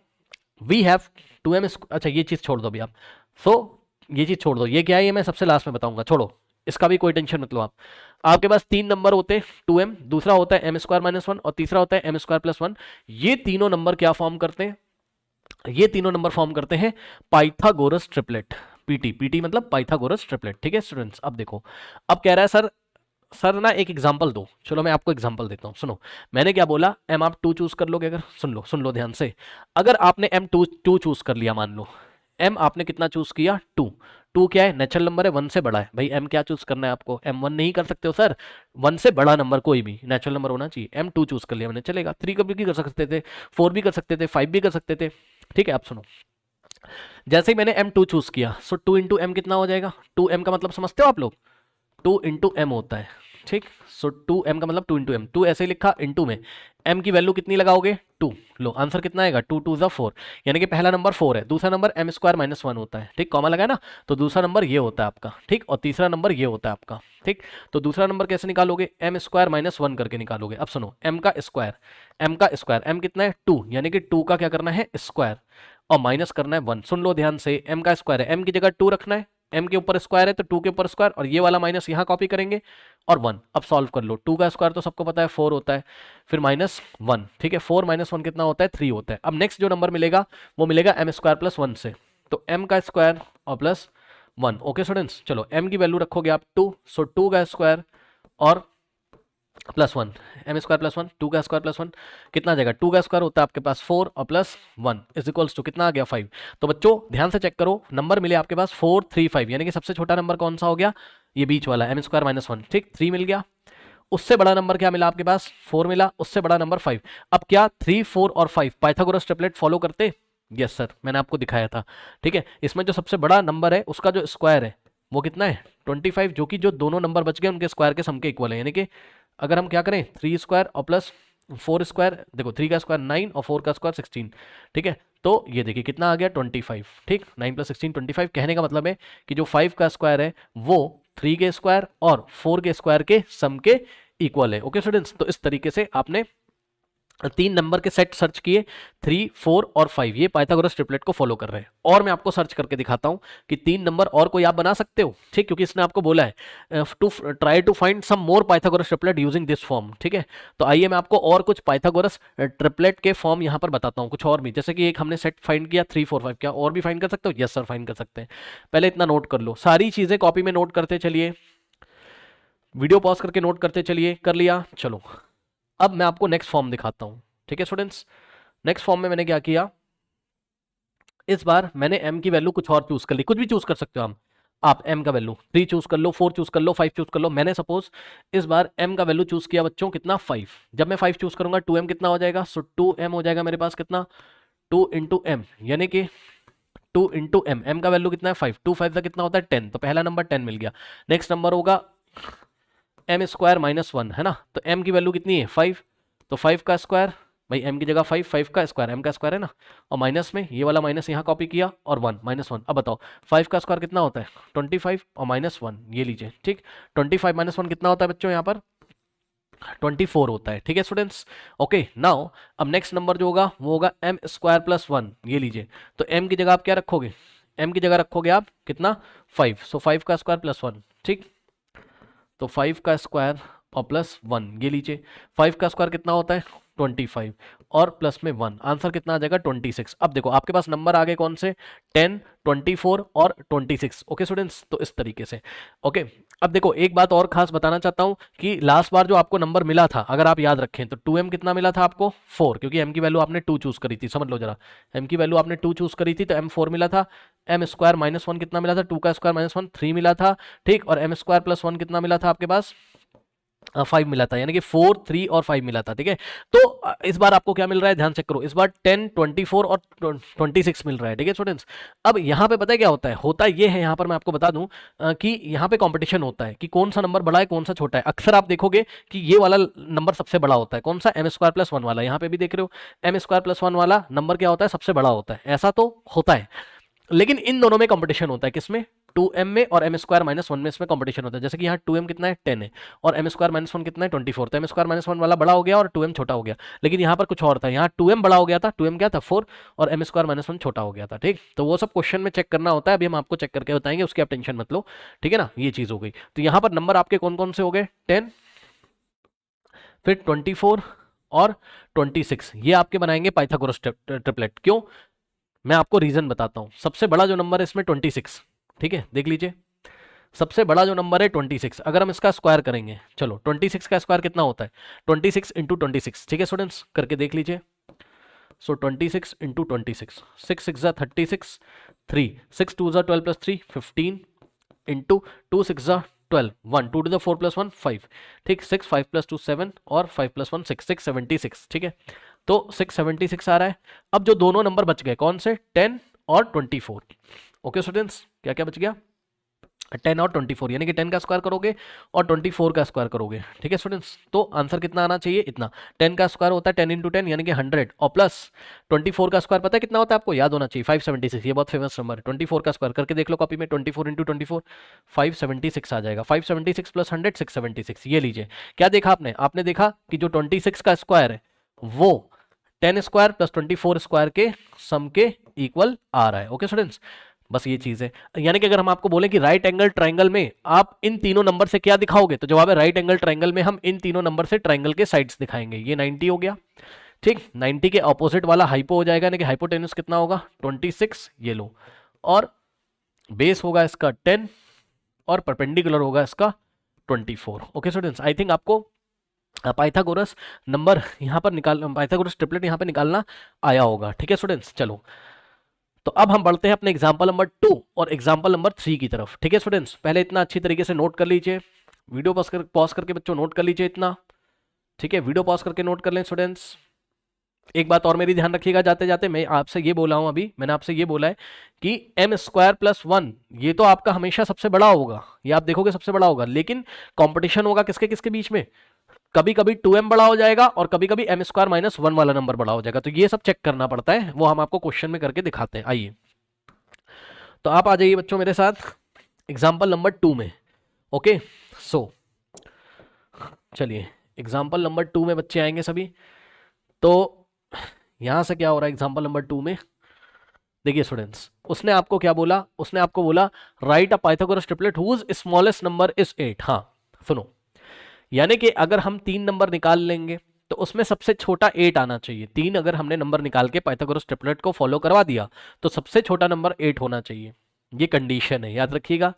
we have 2m। अच्छा ये चीज छोड़ दो अभी आप, सो ये चीज छोड़ दो, ये क्या है ये मैं सबसे लास्ट में बताऊंगा, छोड़ो, इसका भी कोई टेंशन मत लो आप। आपके पास 3 नंबर होते हैं 2m, दूसरा होता है m स्क्वायर माइनस 1 और तीसरा होता है m स्क्वायर प्लस 1। ये तीनों नंबर क्या फॉर्म करते हैं? ये तीनों नंबर फॉर्म करते हैं पाइथागोरस ट्रिपलेट, पीटी। पीटी मतलब पाइथागोरस ट्रिपलेट, ठीक है स्टूडेंट्स। अब देखो, अब कह रहा है सर, सर ना एक एग्जांपल दो। चलो मैं आपको एग्जांपल देता हूं, सुनो। मैंने क्या बोला? m आप 2 चूज कर लोगे अगर, सुन लो ध्यान से। अगर आपने m 2 चूज कर लिया, मान लो m आपने कितना चूज किया? 2। 2 क्या है? नेचुरल नंबर है, 1 से बड़ा है। भाई m क्या चूज करना है आपको? m 1 नहीं कर सकते हो सर, 1 से बड़ा नंबर कोई भी नेचुरल नंबर होना चाहिए। m 2 चूज कर लिया मैंने, चलेगा। 3 कभी भी कर सकते थे, 4 भी कर सकते थे, 5 भी कर सकते थे, ठीक है। आप सुनो, जैसे ही मैंने m 2 चूज किया, सो 2 इंटू एम कितना हो जाएगा? 2m का मतलब समझते हो आप लोग? 2 इंटू एम होता है, ठीक। सो 2m का मतलब 2 इंटू एम। 2 ऐसे ही लिखा, इंटू में m की वैल्यू कितनी लगाओगे? 2। लो आंसर कितना आएगा? 2 2 ज़ा 4, यानी कि पहला नंबर 4 है, दूसरा नंबर m स्क्वायर माइनस 1 होता है, ठीक। कॉमा लगा है ना, तो दूसरा नंबर ये होता है आपका, ठीक, और तीसरा नंबर ये होता है आपका, ठीक। तो दूसरा नंबर कैसे निकालोगे? m स्क्वायर माइनस 1 करके निकालोगे। अब सुनो, m का स्क्वायर, m का स्क्वायर, m कितना है? 2, यानी कि 2 का क्या करना है? स्क्वायर, और माइनस करना है 1। सुन लो ध्यान से, m का स्क्वायर है, m की जगह 2 रखना है, m के ऊपर स्क्वायर है तो 2 के ऊपर स्क्वायर, और ये वाला माइनस यहाँ कॉपी करेंगे और 1। अब सॉल्व कर लो, 2 का स्क्वायर तो सबको पता है 4 होता है, फिर माइनस 1, ठीक है। 4 माइनस 1 कितना होता है? 3 होता है। अब नेक्स्ट जो नंबर मिलेगा वो मिलेगा m स्क्वायर प्लस 1 से, तो m का स्क्वायर और प्लस 1। ओके स्टूडेंट्स, चलो m की वैल्यू रखोगे आप 2, सो 2 का स्क्वायर और प्लस 1, m स्क्वायर प्लस 1, 2 का स्क्वायर प्लस 1 कितना आ जाएगा? 2 का स्क्वायर होता है आपके पास 4 और प्लस 1 इज इक्वल्स टू कितना आ गया? 5। तो बच्चों ध्यान से चेक करो, नंबर मिले आपके पास 4 3 5, यानी कि सबसे छोटा नंबर कौन सा हो गया? ये बीच वाला m स्क्वायर माइनस 1, ठीक, 3 मिल गया। उससे बड़ा नंबर क्या मिला आपके पास? 4 मिला, उससे बड़ा नंबर 5। अब क्या 3 4 और 5 पाइथागोरस ट्रिपलेट फॉलो करते? यस सर, मैंने आपको दिखाया था, ठीक है। इसमें जो सबसे बड़ा नंबर है उसका जो स्क्वायर है वो कितना है? 25, जो कि जो दोनों नंबर बच गए उनके स्क्वायर के सम के इक्वल है। यानी कि अगर हम क्या करें, 3 स्क्वायर और प्लस 4 स्क्वायर, देखो 3 का स्क्वायर 9 और 4 का स्क्वायर 16, ठीक है। तो ये देखिए कितना आ गया? 25, ठीक। 9 प्लस 16 25। कहने का मतलब है कि जो 5 का स्क्वायर है वो 3 के स्क्वायर और 4 के स्क्वायर के सम के इक्वल है। ओके स्टूडेंट्स, तो इस तरीके से आपने तीन नंबर के सेट सर्च किए, 3, 4 और 5, ये पाइथागोरस ट्रिपलेट को फॉलो कर रहे हैं। और मैं आपको सर्च करके दिखाता हूं कि तीन नंबर और कोई आप बना सकते हो, ठीक, क्योंकि इसने आपको बोला है to try to find some more Pythagoras triplet using this form, ठीक है। तो आइए मैं आपको और कुछ पाइथागोरस ट्रिपलेट के फॉर्म यहां पर बताता हूं, कुछ और भी, जैसे कि एक हमने सेट फाइंड किया 3, 4, 5, क्या और भी फाइंड कर सकते हो? यस सर, फाइंड कर सकते हैं। पहले इतना नोट कर लो, सारी चीजें कॉपी में नोट करते चलिए, वीडियो पॉज करके नोट करते चलिए। कर लिया? चलो अब मैं आपको नेक्स्ट फॉर्म दिखाता हूं, ठीक है स्टूडेंट्स। नेक्स्ट फॉर्म में मैंने क्या किया, इस बार मैंने m की वैल्यू कुछ और चूज कर ली, कुछ भी चूज कर सकते हो आप m का वैल्यू 3 चूज कर लो, 4 चूज कर लो, 5 चूज कर लो। मैंने सपोज इस बार m का वैल्यू चूज किया बच्चों, कितना? 5। जब मैं 5 चूज करूंगा 2m कितना हो जाएगा? सो 2m हो जाएगा मेरे पास, कितना? 2 इंटू एम, यानी कि 2 इंटू एम, एम का वैल्यू कितना है? 5, 2 5 का कितना होता है? 10, तो पहला नंबर 10 मिल गया। नेक्स्ट नंबर होगा एम स्क्वायर माइनस 1, है ना, तो m की वैल्यू कितनी है? 5, तो 5 का स्क्वायर, भाई m की जगह 5, 5 का स्क्वायर, m का स्क्वायर है ना, और माइनस में ये वाला माइनस यहाँ कॉपी किया, और 1, -1। अब बताओ 5 का स्क्वायर कितना होता है? 25, और -1 ये लीजिए, ठीक। 25 -1 कितना होता है बच्चों यहाँ पर? 24 होता है, ठीक है स्टूडेंट्स। ओके, नाउ अब नेक्स्ट नंबर जो होगा वो होगा एम स्क्वायर प्लस 1, ये लीजिए। तो m की जगह आप क्या रखोगे? m की जगह रखोगे आप कितना? 5, सो 5 का स्क्वायर प्लस 1, ठीक। तो 5 का स्क्वायर और प्लस 1, ये लीजिए। 5 का स्क्वायर कितना होता है? 25, और प्लस में 1, आंसर कितना आ जाएगा? 26। अब देखो आपके पास नंबर आ गए कौन से? 10, 24 और 26। ओके स्टूडेंट्स, तो इस तरीके से। ओके, अब देखो एक बात और खास बताना चाहता हूं कि लास्ट बार जो आपको नंबर मिला था, अगर आप याद रखें, तो 2m कितना मिला था आपको? 4, क्योंकि m की वैल्यू आपने 2 चूज करी थी, समझ लो जरा, m की वैल्यू आपने 2 चूज करी थी, तो m 4 मिला था। m स्क्वायर माइनस 1 कितना मिला था? 2 का स्क्वायर माइनस 1, 3 मिला था, ठीक। और m स्क्वायर प्लस 1 कितना मिला था आपके पास? 5 मिला था, यानी कि 4, 3 और 5 मिला था, ठीक है। तो इस बार आपको क्या मिल रहा है, ध्यान चेक करो, इस बार 10, 24 और 26 मिल रहा है, ठीक है स्टूडेंट्स। अब यहाँ पे पता है क्या होता है? होता ये है, यहाँ पर मैं आपको बता दूं कि यहाँ पे कंपटीशन होता है कि कौन सा नंबर बड़ा है, कौन सा छोटा है। अक्सर आप देखोगे कि ये वाला नंबर सबसे बड़ा होता है, कौन सा? एम स्क्वायर प्लस 1 वाला। यहाँ पे भी देख रहे हो, एम स्क्वायर प्लस 1 वाला नंबर क्या होता है? सबसे बड़ा होता है, ऐसा तो होता है। लेकिन इन दोनों में कंपटीशन होता है, किसमें? 2m में, और m स्क्वायर माइनस 1 में इसमें कंपटीशन होता है। जैसे कि यहाँ 2m कितना है? 10 है, और m स्क्वायर माइनस 1 कितना है? 24। तो m स्क्वायर माइनस 1 वाला बड़ा हो गया और 2m छोटा हो गया। लेकिन यहाँ पर कुछ और था, यहाँ 2m बड़ा हो गया था, 2m क्या था? 4, और m स्क्वायर माइनस 1 छोटा हो गया था, ठीक। तो वो सब क्वेश्चन में चेक करना होता है, अभी हम आपको चेक करके बताएंगे, उसकी आप टेंशन मत लो, ठीक है ना। ये चीज हो गई। तो यहाँ पर नंबर आपके कौन कौन से हो गए? 10, फिर 24 और 26, ये आपके बनाएंगे पाइथागोरस ट्रिपलेट। क्यों? मैं आपको रीजन बताता हूं। सबसे बड़ा जो नंबर है इसमें 26, ठीक है, देख लीजिए। सबसे बड़ा जो नंबर है 26, अगर हम इसका स्क्वायर करेंगे, चलो 26 का स्क्वायर कितना होता है? 26 इंटू 26, ठीक है स्टूडेंट्स, करके देख लीजिए। So 26 into 26, 6 6 36, 3 6 2 12 plus 3 15 into 2 6 12, 1 2 to the 4 plus 1 5, ठीक। 6 5 प्लस 2 7, और 5 प्लस 1 6, 676, ठीक है। तो 676 आ रहा है। अब जो दोनों नंबर बच गए कौन से? 10 और 24। ओके स्टूडेंट्स, क्या क्या बच गया? 10 और 24, यानी कि 10 का स्क्वायर करोगे और 24 का स्क्वायर करोगे, ठीक है स्टूडेंट्स। तो आंसर कितना आना चाहिए? इतना। 10 का स्क्वायर होता है 10 इंटू 10, यानी कि 100, और प्लस 24 का स्क्वायर पता है कितना होता है? आपको याद होना चाहिए, 576। ये बहुत फेमस नंबर है। 24 का स्क्वायर करके देख लो कॉपी में, 24 इंटू 24, 576 आ जाएगा। 576 प्लस 100, 676, ये लीजिए। क्या देखा आपने? आपने देखा कि जो 26 का स्क्वायर है वो 10 स्क्वायर प्लस 24 स्क्वायर के सम के इक्वल आ रहा है। ओके स्टूडेंट्स, बस ये चीज है। यानी कि अगर हम आपको बोले कि राइट एंगल ट्राइंगल में आप इन तीनों नंबर से क्या दिखाओगे, तो जवाब है राइट एंगल ट्राइंगल में हम इन तीनों नंबर से ट्राइंगल के साइड्स दिखाएंगे। ये 90 हो गया, ठीक। 90 के ऑपोजिट वाला हाइपो हो जाएगा, यानी कि हाइपोटेन्यूस कितना होगा? 26, ये लो, और बेस होगा इसका 10, और परपेंडिकुलर होगा इसका 24। ओके स्टूडेंट्स, आई थिंक आपको पाइथागोरस नंबर यहाँ पर पाइथागोरस ट्रिपलेट यहाँ पे निकालना आया होगा, ठीक है स्टूडेंट्स। चलो, तो अब हम बढ़ते हैं अपने एग्जाम्पल नंबर 2 और एग्जाम्पल नंबर 3 की तरफ, ठीक है स्टूडेंट्स। पहले इतना अच्छी तरीके से नोट कर लीजिए, वीडियो पॉज करके बच्चों नोट कर लीजिए इतना, ठीक है। वीडियो पॉज करके नोट कर लें स्टूडेंट्स। एक बात और मेरी ध्यान रखिएगा जाते जाते, मैं आपसे ये बोला हूं, अभी मैंने आपसे ये बोला है कि एम स्क्वायर प्लस 1 ये तो आपका हमेशा सबसे बड़ा होगा, ये आप देखोगे सबसे बड़ा होगा, लेकिन कंपटीशन होगा किसके किसके बीच में? कभी कभी 2m बड़ा हो जाएगा और कभी कभी एम स्क्वायर माइनस 1 वाला नंबर बड़ा हो जाएगा। तो ये सब चेक करना पड़ता है, वो हम आपको क्वेश्चन में करके दिखाते हैं। आइए, तो आप आ जाइए बच्चों मेरे साथ एग्जाम्पल नंबर 2 में। ओके, सो चलिए एग्जाम्पल नंबर 2 में बच्चे आएंगे सभी। तो यहां से क्या हो रहा है एग्जाम्पल नंबर 2 में, देखिए स्टूडेंट्स, उसने आपको क्या बोला, उसने आपको बोला write a Pythagoras triplet whose smallest number is 8। हाँ सुनो, यानी कि अगर हम 3 नंबर निकाल लेंगे तो उसमें सबसे छोटा 8 आना चाहिए। 3 अगर हमने नंबर निकाल के पाइथागोरस ट्रिपलेट को फॉलो करवा दिया तो सबसे छोटा नंबर 8 होना चाहिए। ये कंडीशन है, याद रखिएगा।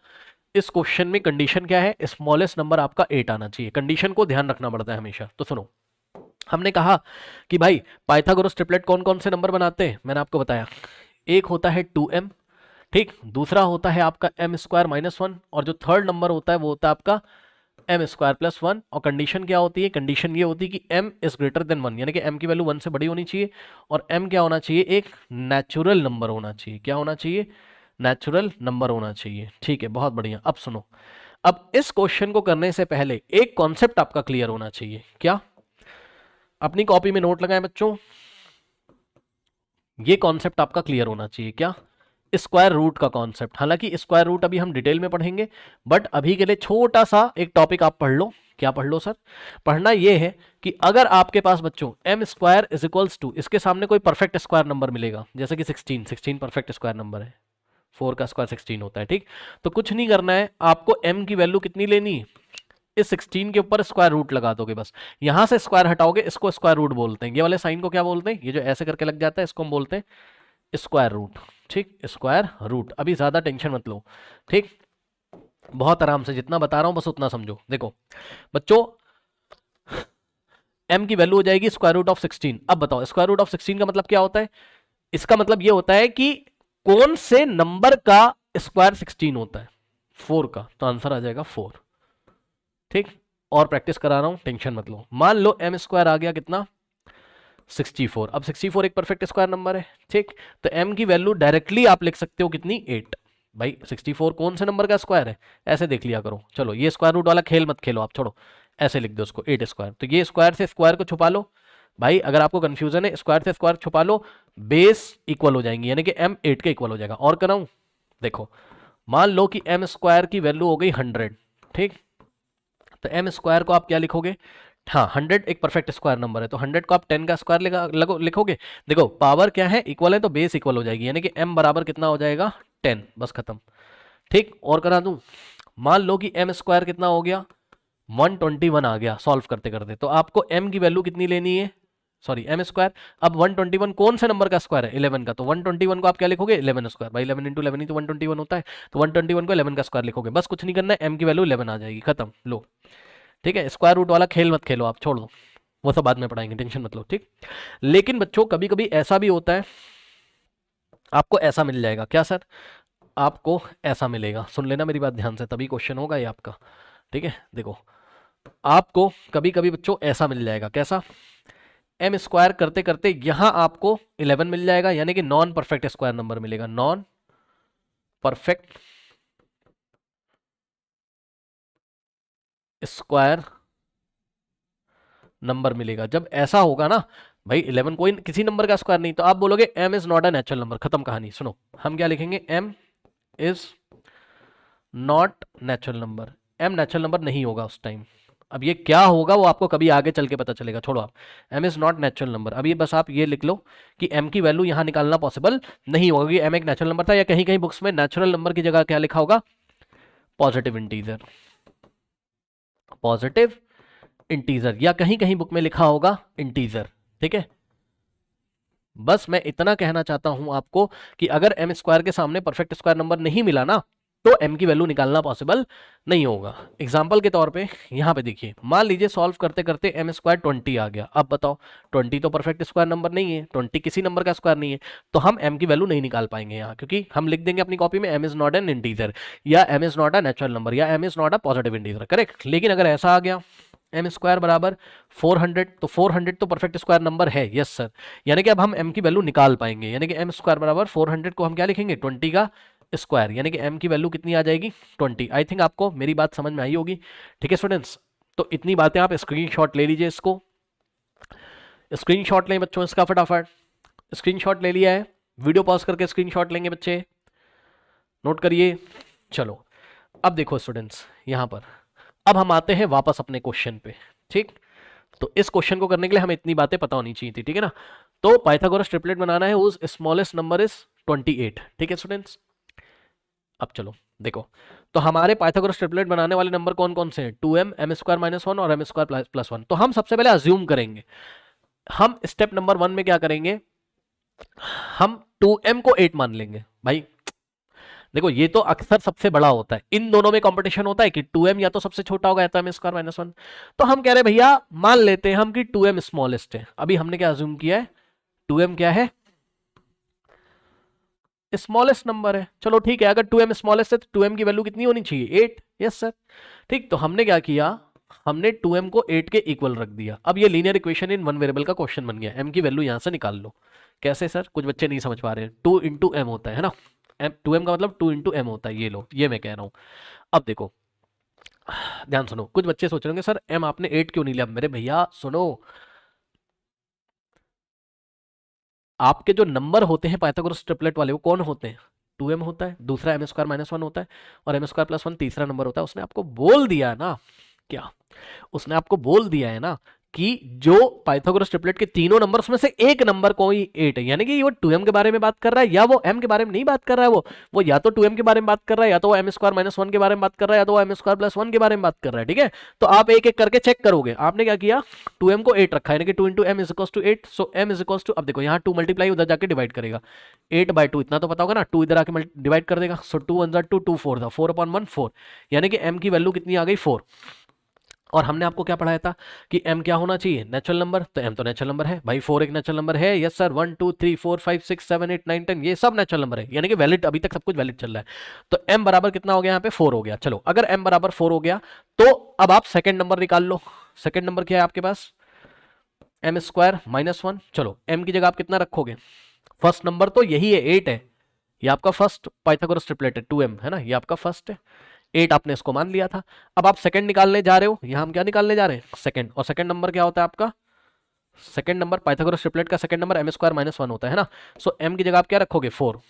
इस क्वेश्चन में कंडीशन क्या है, स्मॉलेस्ट नंबर आपका 8 आना चाहिए। कंडीशन को ध्यान रखना पड़ता है हमेशा। तो सुनो, हमने कहा कि भाई पाइथागोरस ट्रिपलेट कौन कौन से नंबर बनाते हैं, मैंने आपको बताया। एक होता है 2m, ठीक, दूसरा होता है आपका m² - 1, और जो थर्ड नंबर होता है वो होता है आपका m² + 1। और कंडीशन क्या होती है, कंडीशन ये होती है कि m इज ग्रेटर देन 1, यानी कि m की वैल्यू 1 से बड़ी होनी चाहिए, और m क्या होना चाहिए, एक नेचुरल नंबर होना चाहिए। क्या होना चाहिए, नेचुरल नंबर होना चाहिए। ठीक है, बहुत बढ़िया। अब सुनो, अब इस क्वेश्चन को करने से पहले एक कॉन्सेप्ट आपका क्लियर होना चाहिए। क्या, अपनी कॉपी में नोट लगाएं बच्चों, ये कॉन्सेप्ट आपका क्लियर होना चाहिए। क्या, स्क्वायर रूट का कॉन्सेप्ट। हालांकि स्क्वायर रूट अभी हम डिटेल में पढ़ेंगे, बट अभी के लिए छोटा सा एक टॉपिक आप पढ़ लो। क्या पढ़ लो सर, पढ़ना ये है कि अगर आपके पास बच्चों m² इज इक्वल्स टू, इसके सामने कोई परफेक्ट स्क्वायर नंबर मिलेगा, जैसे कि 16 परफेक्ट स्क्वायर नंबर है, 4 का स्क्वायर 16 होता है, ठीक। तो कुछ नहीं करना है आपको, m की वैल्यू कितनी लेनी है, इस 16 के ऊपर स्क्वायर रूट लगा दोगे बस। यहां से स्क्वायर हटाओगे, इसको स्क्वायर रूट बोलते हैं। ये वाले साइन को क्या बोलते हैं, ये जो ऐसे करके लग जाता है इसको हम बोलते हैं स्क्वायर रूट। ठीक, स्क्वायर रूट। अभी ज्यादा टेंशन मत लो, ठीक, बहुत आराम से, जितना बता रहा हूं बस उतना समझो। देखो बच्चों, m की वैल्यू हो जाएगी √16। अब बताओ √16 का मतलब क्या होता है, इसका मतलब ये होता है कि कौन से नंबर का स्क्वायर 16 होता है, 4 का। तो आंसर आ जाएगा 4। ठीक, और प्रैक्टिस करा रहा हूं, टेंशन मत लो। मान लो m² आ गया कितना, 64। अब 64 एक परफेक्ट स्क्वायर नंबर है, ठीक। तो m की वैल्यू डायरेक्टली आप लिख सकते हो कितनी, 8। भाई 64 कौन से नंबर का स्क्वायर है, ऐसे देख लिया करो। चलो ये स्क्वायर रूट वाला खेल मत खेलो आप, छोड़ो, ऐसे लिख दो उसको 8²। तो ये स्क्वायर से स्क्वायर को छुपा लो भाई, अगर आपको कंफ्यूजन है स्क्वायर से स्क्वायर छुपा लो, बेस इक्वल हो जाएंगी, यानी कि m 8 के इक्वल हो जाएगा। और कराऊं, देखो मान लो कि m² की वैल्यू हो गई 100, ठीक। तो m² को आप क्या लिखोगे, हाँ 100 एक परफेक्ट स्क्वायर नंबर है, तो 100 को आप 10 का स्क्वायर लिखोगे। देखो पावर क्या है, इक्वल है, तो बेस इक्वल हो जाएगी, यानी कि m बराबर कितना हो जाएगा, 10, बस खत्म। ठीक, और करा दूं, मान लो कि m² कितना हो गया, 121 आ गया सॉल्व करते करते। तो आपको m की वैल्यू कितनी लेनी है, सॉरी m²। अब 121 कौन से नंबर का स्क्वायर है, 11 का। तो 121 को आप क्या लिखोगे, 11²। भाई 11 × 11 ही तो 121 होता है, तो 121 को 11 का स्क्वायर लिखोगे, बस कुछ नहीं करना है, m की वैल्यू 11 आ जाएगी, खत्म। लो, ठीक है, स्क्वायर रूट वाला खेल मत खेलो आप, छोड़ दो, वो सब बाद में पढ़ाएंगे, टेंशन मत लो, ठीक। लेकिन बच्चों कभी कभी ऐसा भी होता है, आपको ऐसा मिल जाएगा। क्या सर, आपको ऐसा मिलेगा, सुन लेना मेरी बात ध्यान से, तभी क्वेश्चन होगा ये आपका, ठीक है। देखो आपको कभी कभी बच्चों ऐसा मिल जाएगा, कैसा, m² करते करते यहां आपको 11 मिल जाएगा, यानी कि नॉन परफेक्ट स्क्वायर नंबर मिलेगा, नॉन परफेक्ट स्क्वायर नंबर मिलेगा। जब ऐसा होगा ना भाई, 11 कोई किसी नंबर का स्क्वायर नहीं, तो आप बोलोगे m is not a natural number, खत्म कहानी। सुनो, हम क्या लिखेंगे, m is not natural number, m natural number नहीं होगा उस टाइम। अब ये क्या होगा वो आपको कभी आगे चल के पता चलेगा, छोड़ो आप, m is not natural number. अब ये बस आप ये लिख लो कि m की वैल्यू यहां निकालना पॉसिबल नहीं होगा, क्योंकि m एक नेचुरल नंबर था, या कहीं कहीं बुक्स में नेचुरल नंबर की जगह क्या लिखा होगा, पॉजिटिव इंटीजर, पॉजिटिव इंटीजर, या कहीं कहीं बुक में लिखा होगा इंटीजर, ठीक है। बस मैं इतना कहना चाहता हूं आपको कि अगर m² के सामने परफेक्ट स्क्वायर नंबर नहीं मिला ना, तो m की वैल्यू निकालना पॉसिबल नहीं होगा। एग्जाम्पल के तौर पे यहां पे देखिए, मान लीजिए सॉल्व करते करते m² 20 आ गया। अब बताओ 20 तो परफेक्ट स्क्वायर नंबर नहीं है, 20 किसी नंबर का स्क्वायर नहीं है, तो हम m की वैल्यू नहीं निकाल पाएंगे यहाँ, क्योंकि हम लिख देंगे अपनी कॉपी में m is not an integer, या m is not a natural number, या m is not a positive integer, correct. लेकिन अगर ऐसा आ गया m² बराबर 400, तो 400 तो परफेक्ट स्क्वायर नंबर है, यस सर, यानी कि अब हम m की वैल्यू निकाल पाएंगे, यानी कि m² बराबर 400 को हम क्या लिखेंगे, 20 का स्क्वायर, यानी कि m की वैल्यू कितनी आ जाएगी, 20। आई थिंक आपको मेरी बात समझ में आई होगी, ठीक है स्टूडेंट्स। तो इतनी बातें आप स्क्रीनशॉट ले लीजिए, इसको स्क्रीनशॉट लें बच्चों, इसका फटाफट स्क्रीनशॉट ले लिया है, वीडियो पॉज करके स्क्रीनशॉट लेंगे बच्चे, नोट करिए। चलो अब देखो स्टूडेंट्स, यहां पर अब हम आते हैं वापस अपने क्वेश्चन पे, ठीक। तो इस क्वेश्चन को करने के लिए हमें इतनी बातें पता होनी चाहिए थी, ठीक है ना। तो पाइथागोरस ट्रिपलेट बनाना है, उस स्मॉलेस्ट नंबर इज 28, ठीक है स्टूडेंट्स। अब चलो देखो, तो हमारे पाइथागोरस ट्रिपलेट बनाने वाले नंबर कौन कौन से हैं, 2m, m² - 1 और m² + 1। तो हम सबसे पहले अज्यूम करेंगे, हम स्टेप नंबर 1 में क्या करेंगे, हम 2m को 8 मान लेंगे। भाई देखो, ये तो अक्सर सबसे बड़ा होता है, इन दोनों में कंपटीशन होता है कि 2m या तो सबसे छोटा होगा या तो m² - 1। तो हम कह रहे हैं भैया मान लेते हैं हम कि 2m स्मॉलेस्ट है। अभी हमने क्या अज्यूम किया है, 2m क्या है, स्मॉलेस्ट नंबर है। चलो ठीक है, अगर 2m स्मॉलेस्ट है तो 2m की वैल्यू कितनी होनी चाहिए, 8। यस सर, ठीक। तो हमने क्या किया, हमने 2m को 8 के इक्वल रख दिया। अब ये linear equation in one variable का क्वेश्चन बन गया। m की वैल्यू यहां से निकाल लो। कैसे सर, कुछ बच्चे नहीं समझ पा रहे हैं। 2 इंटू एम होता है ना, 2m का मतलब 2 इंटू एम होता है। ये लो, ये मैं कह रहा हूं। अब देखो ध्यान सुनो, कुछ बच्चे सोच रहे होंगे सर m आपने 8 क्यों नहीं लिया। मेरे भैया सुनो, आपके जो नंबर होते हैं पाइथागोरस ट्रिपलेट वाले वो कौन होते हैं, 2m होता है, दूसरा m² - 1 होता है, और m² + 1 तीसरा नंबर होता है। उसने आपको बोल दिया है ना, क्या उसने आपको बोल दिया है ना कि जो पाइथागोरस ट्रिपलेट के तीनों नंबर उसमें से एक नंबर कोई 8 है, यानी कि वो 2m के बारे में बात कर रहा है या वो m के बारे में नहीं बात कर रहा है। वो या तो 2m के बारे में बात कर रहा है, या तो वो m² - 1 के बारे में बात कर रहा है, या तो वो m² + 1 के बारे में बात कर रहा है, ठीक है। तो आप एक एक करके चेक करोगे। आपने क्या किया, 2m को 8 रखा है, यानी कि 2 into m is equal to 8। So m is equal to, अब देखो यहाँ 2 मल्टीप्लाई उधर जाके डिवाइड करेगा, 8/2 इतना तो पता होगा ना, 2 इधर आके डिवाइड कर देगा। सो 2 1 2 2 4 था, 4/1 4, यानी कि m की वैल्यू कितनी आ गई, 4। और हमने आपको क्या पढ़ाया था कि m क्या होना चाहिए, नेचुरल नंबर। तो m तो नेचुरल नंबर है भाई, 4 एक नेचुरल नंबर है। यस सर, 1 2 3 4 5 6 7 8 9 10 ये सब नेचुरल नंबर है, यानी कि वैलिड, अभी तक सब कुछ वैलिड चल रहा है। तो m बराबर कितना हो गया, यहाँ पे 4 हो गया। चलो अगर m बराबर 4 हो गया तो अब आप सेकेंड नंबर निकाल लो। सेकेंड नंबर क्या है आपके पास, m² - 1। चलो m की जगह आप कितना रखोगे, फर्स्ट नंबर तो यही है, 8 है। ये आपका फर्स्ट पाइथागोरस ट्रिपलेट है, 2m है ना, ये आपका फर्स्ट है, 8 आपने इसको मान लिया था। अब आप सेकंड निकालने जा रहे हो, यहां हम क्या निकालने जा रहे हैं, सेकंड। और सेकंड नंबर क्या होता है आपका, सेकंड नंबर पाइथागोरस ट्रिपलेट का सेकंड नंबर m² - 1 होता है ना। सो m की जगह आप क्या रखोगे, 4।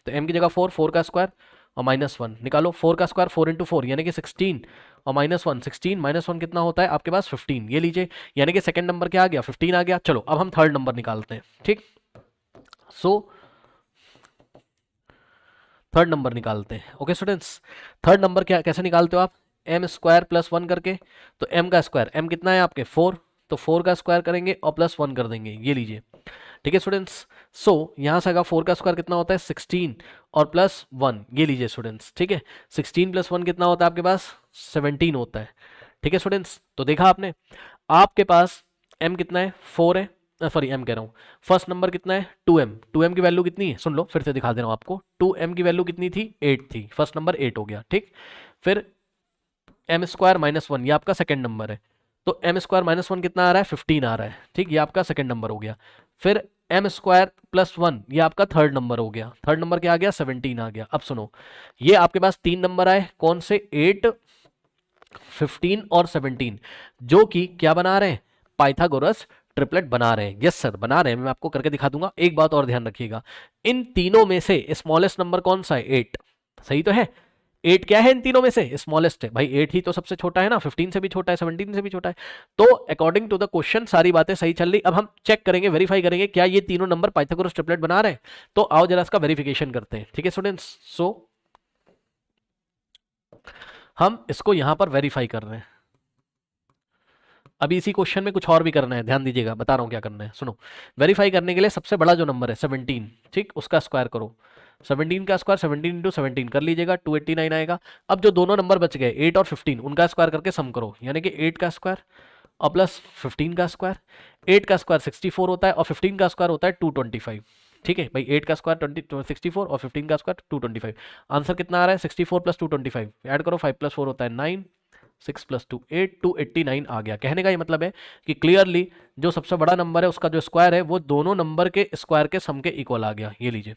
तो m की जगह 4, 4 का स्क्वायर और -1 निकालो। 4 का स्क्वायर 4 इंटू 4 यानी कि 16, और -1 16 -1 कितना होता है आपके पास, 15। ये लीजिए, यानी कि सेकंड नंबर क्या आ गया, 15 आ गया। चलो अब हम थर्ड नंबर निकालते हैं, ठीक। सो थर्ड नंबर निकालते हैं। ओके स्टूडेंट्स, थर्ड नंबर क्या कैसे निकालते हो आप, m² + 1 करके। तो m का स्क्वायर, m कितना है आपके 4, तो 4 का स्क्वायर करेंगे और +1 कर देंगे, ये लीजिए, ठीक है स्टूडेंट्स। सो यहां से अगर 4 का स्क्वायर कितना होता है, 16 और +1, ये लीजिए स्टूडेंट्स, ठीक है। 16 + 1 कितना होता है आपके पास, 17 होता है, ठीक है स्टूडेंट्स। तो देखा आपने, आपके पास m कितना है, 4 है, सॉरी m कह रहा हूँ, फर्स्ट नंबर कितना है, 2m। 2m की वैल्यू कितनी है, सुन लो फिर से दिखा दे रहा हूँ आपको। 2m की वैल्यू कितनी थी, 8 थी, फर्स्ट नंबर 8 हो गया, ठीक। फिर m² - 1 ये आपका सेकंड नंबर है, तो m² - 1 कितना आ रहा है, 15 आ रहा है, ठीक। ये आपका सेकंड नंबर हो गया। फिर m² + 1 ये आपका थर्ड नंबर हो गया। थर्ड नंबर क्या आ गया, 17 आ गया। अब सुनो, ये आपके पास तीन नंबर आए, कौन से, 8 15 और 17, जो कि क्या बना रहे हैं, पाइथागोरस ट्रिपलेट बना रहे हैं। यस सर बना रहे हैं, मैं आपको करके दिखा दूंगा। एक बात और ध्यान रखिएगा, इन तीनों में से स्मॉलेस्ट नंबर कौन सा है, 8, सही तो है। 8 क्या है इन तीनों में से, स्मॉलेस्ट है भाई। 8 ही तो सबसे छोटा है ना, 15 से भी छोटा है, 17 से भी छोटा है। तो अकॉर्डिंग टू द क्वेश्चन सारी बातें सही चल रही। अब हम चेक करेंगे, वेरीफाई करेंगे क्या ये तीनों नंबर पाइथागोरस ट्रिपलेट बना रहे हैं। तो आओ जरा इसका वेरिफिकेशन करते हैं, ठीक है स्टूडेंट्स। सो हम इसको यहां पर वेरीफाई कर रहे हैं। अभी इसी क्वेश्चन में कुछ और भी करना है, ध्यान दीजिएगा, बता रहा हूं क्या करना है, सुनो। वेरीफाई करने के लिए सबसे बड़ा जो नंबर है 17, ठीक, उसका स्क्वायर करो। 17 का स्क्वायर 17 इंटू 17 कर लीजिएगा, 289 आएगा। अब जो दोनों नंबर बच गए 8 और 15 उनका स्क्वायर करके सम करो, यानी कि 8 का स्क्वायर और प्लस 15 का स्क्वायर। 8 का स्क्वायर 64 होता है और 15 का स्क्वायर होता है 225, ठीक है भाई। 8 का स्क्वायर 64 और 15 का स्क्वायर 225। आंसर कितना आ रहा है, 64 + 225, ऐड करो, 5 + 4 होता है 9, 6 + 2 8, 289 आ गया। कहने का ये मतलब है कि क्लियरली जो सबसे बड़ा नंबर है उसका जो स्क्वायर है वो दोनों नंबर के स्क्वायर के सम के इक्वल आ गया, ये लीजिए।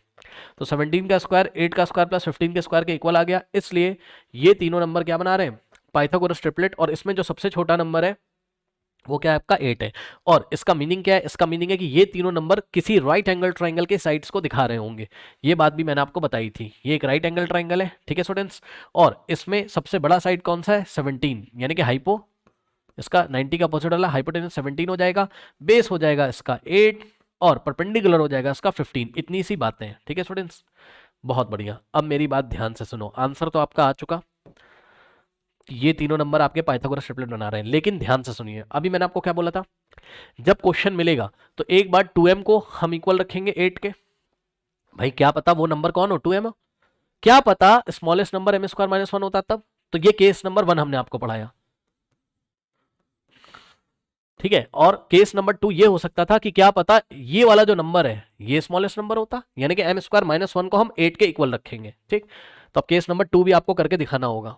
तो 17 का स्क्वायर 8 का स्क्वायर प्लस 15 के स्क्वायर के इक्वल आ गया, इसलिए ये तीनों नंबर क्या बना रहे हैं, पाइथागोरस ट्रिपलेट। और इसमें जो सबसे छोटा नंबर है वो क्या है आपका 8 है। और इसका मीनिंग क्या है, इसका मीनिंग है कि ये तीनों नंबर किसी राइट एंगल ट्राइंगल के साइड्स को दिखा रहे होंगे। ये बात भी मैंने आपको बताई थी, ये एक राइट एंगल ट्राइंगल है, ठीक है स्टूडेंट्स। और इसमें सबसे बड़ा साइड कौन सा है, 17, यानी कि हाइपो इसका 90 का अपोजिट वाला हाइपोटेन्यूज 17 हो जाएगा, बेस हो जाएगा इसका 8 और परपेंडिकुलर हो जाएगा इसका 15। इतनी सी बातें हैं, ठीक है स्टूडेंट्स। बहुत बढ़िया। अब मेरी बात ध्यान से सुनो, आंसर तो आपका आ चुका, ये तीनों नंबर आपके पाइथागोरस ट्रिपलेट बना रहे हैं, लेकिन ध्यान से सुनिए, अभी मैंने आपको क्या बोला था, जब क्वेश्चन मिलेगा तो एक बार 2m को हम इक्वल रखेंगे 8 के। भाई क्या पता वो नंबर कौन हो, 2m हो, क्या पता smallest number m square minus 1 होता तब। तो ये केस नंबर 1 हमने आपको पढ़ाया, ठीक है। और केस नंबर 2 ये हो सकता था कि क्या पता ये वाला जो नंबर है ये स्मॉलेस्ट नंबर होता, यानी कि एम स्क्वायर माइनस 1 को हम 8 के इक्वल रखेंगे, ठीक। तो अब केस नंबर 2 भी आपको करके दिखाना होगा,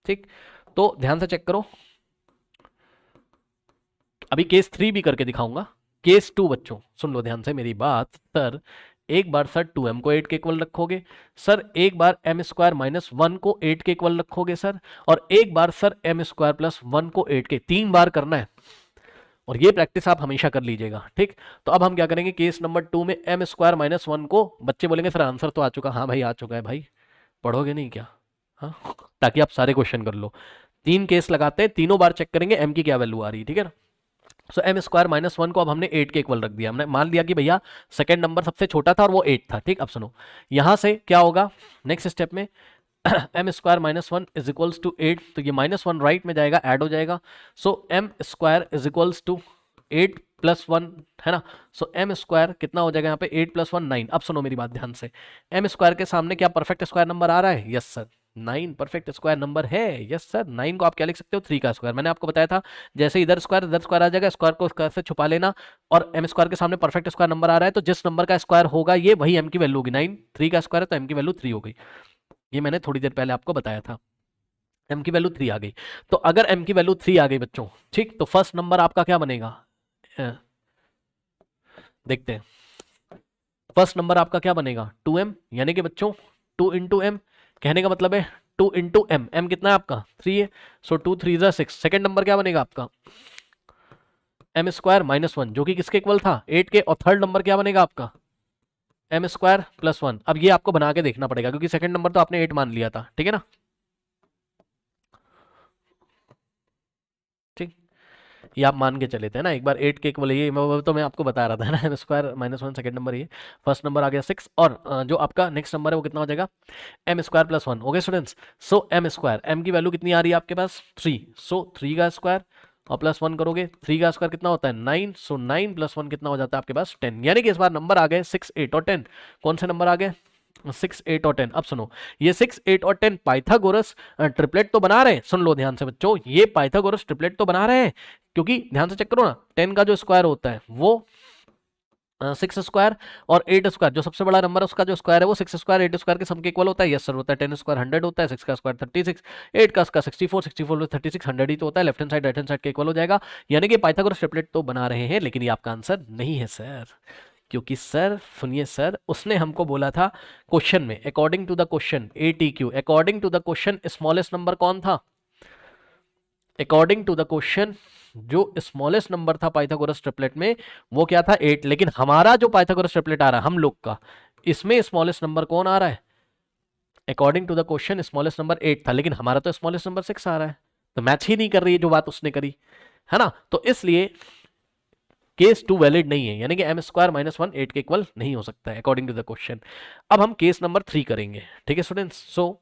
ठीक। तो ध्यान से चेक करो, अभी केस 3 भी करके दिखाऊंगा। केस 2 बच्चों सुन लो ध्यान से मेरी बात। सर एक बार सर 2m को 8 के इक्वल रखोगे, सर एक बार एम स्क्वायर माइनस 1 को 8 के इक्वल रखोगे सर, और एक बार सर एम स्क्वायर प्लस 1 को 8 के, 3 बार करना है। और ये प्रैक्टिस आप हमेशा कर लीजिएगा, ठीक। तो अब हम क्या करेंगे, केस नंबर 2 में एम स्क्वायर माइनस 1 को, बच्चे बोलेंगे सर आंसर तो आ चुका, हाँ भाई आ चुका है भाई, पढ़ोगे नहीं क्या, हाँ, ताकि आप सारे क्वेश्चन कर लो। 3 केस लगाते हैं, तीनों बार चेक करेंगे एम की क्या वैल्यू आ रही है, ठीक है ना। सो एम स्क्वायर माइनस 1 को अब हमने 8 के इक्वल रख दिया, हमने मान लिया कि भैया सेकंड नंबर सबसे छोटा था और वो 8 था, ठीक। अब सुनो यहां से क्या होगा नेक्स्ट स्टेप में, m square minus 1 is equals to 8, तो ये माइनस 1 राइट में जाएगा, ऐड हो जाएगा। So M square is equals to 8 plus 1 है ना। सो एम स्क्वायर कितना हो जाएगा यहाँ पे, 8 प्लस 1 9। अब सुनो मेरी बात ध्यान से, एम स्क्वायर के सामने क्या परफेक्ट स्क्वायर नंबर आ रहा है, yes sir 9 perfect square number है, यस सर। 9 को आप क्या लिख सकते हो, 3 का स्क्वायर। मैंने आपको बताया था जैसे इधर स्क्वायर आ जाएगा, स्क्वायर को स्क्वायर से छुपा लेना, और एम स्क्वायर के सामने परफेक्ट स्क्वायर नंबर आ रहा है तो जिस नंबर का स्क्वायर होगा ये वही एम की वैल्यू होगी। 9 3 का स्क्वायर है तो एम की वैल्यू 3 हो गई, ये मैंने थोड़ी देर पहले आपको बताया था, एम की वैल्यू 3 आ गई। तो अगर एम की वैल्यू 3 आ गई बच्चों, ठीक, तो फर्स्ट नंबर आपका क्या बनेगा, देखते हैं। फर्स्ट नंबर आपका क्या बनेगा 2m, यानी कि बच्चों 2 इंटू एम, कहने का मतलब है 2 इंटू एम, एम कितना है आपका 3 है, सो 2 3 जा 6। सेकेंड नंबर क्या बनेगा आपका एम स्क्वायर माइनस 1, जो कि किसके इक्वल था 8 के, और थर्ड नंबर क्या बनेगा आपका एम स्क्वायर प्लस 1। अब ये आपको बना के देखना पड़ेगा क्योंकि सेकंड नंबर तो आपने 8 मान लिया था, ठीक है ना, ठीक। ये आप मान के चले थे ना एक बार 8 के इक्वल, ये तो मैं आपको बता रहा था ना, m square minus 1 second number, ये फर्स्ट नंबर आ गया 6, और जो आपका नेक्स्ट नंबर है वो कितना हो जाएगा M square plus 1। Okay students, so M square, M की वैल्यू कितनी आ रही है आपके पास 3, सो 3 का स्क्वायर और प्लस 1 करोगे, 3 का स्क्वायर कितना होता है 9, सो 9 प्लस 1 कितना हो जाता है आपके पास 10, यानी कि इस बार नंबर आ गए 6 8 और 10। कौन से नंबर आ गए 6 8 और 10। अब सुनो ये 6 8 और 10 पाइथागोरस ट्रिपलेट तो बना रहे हैं, सुन लो ध्यान से बच्चों, ये पाइथागोरस ट्रिपलेट तो बना रहे हैं, क्योंकि ध्यान से चेक करो ना 10 का जो स्क्वायर होता है वो 6 स्क्वायर, और 8 स्क्वायर जो सबसे बड़ा नंबर है उसका जो स्क्वायर है वो 6 स्क्वायर 8 स्क्वायर के सम के इक्वल होता है, यस सर होता है। 10 स्क्वायर 100 होता है, 6 का स्क्वायर 36, 8 का स्क्वायर 64, 64 में 36 100 ही तो होता है, left hand side right hand side के इक्वल हो जाएगा, यानी कि पाइथागोरस ट्रिपलेट तो बना रहे हैं, लेकिन ये आपका आंसर नहीं है सर, क्योंकि सर सुनिए सर, उसने हमको बोला था क्वेश्चन में according to the question ATQ, according to the question smallest number कौन था, अकॉर्डिंग टू द क्वेश्चन जो स्मॉलेस्ट नंबर था पाइथागोरस ट्रिपलेट में वो क्या था 8, लेकिन हमारा जो पाइथागोरस ट्रिपलेट आ रहा है हम लोग का, इसमें स्मॉलेस्ट नंबर कौन आ रहा है, according to the question smallest number 8 था, लेकिन हमारा तो स्मॉलेस्ट नंबर 6 आ रहा है, तो मैच ही नहीं कर रही है जो बात उसने करी, है ना। तो इसलिए केस 2 वैलिड नहीं है, यानी कि एम स्क्वायर माइनस 1 8 के इक्वल नहीं हो सकता है अकॉर्डिंग टू द क्वेश्चन। अब हम केस नंबर 3 करेंगे, ठीक है स्टूडेंट्स। सो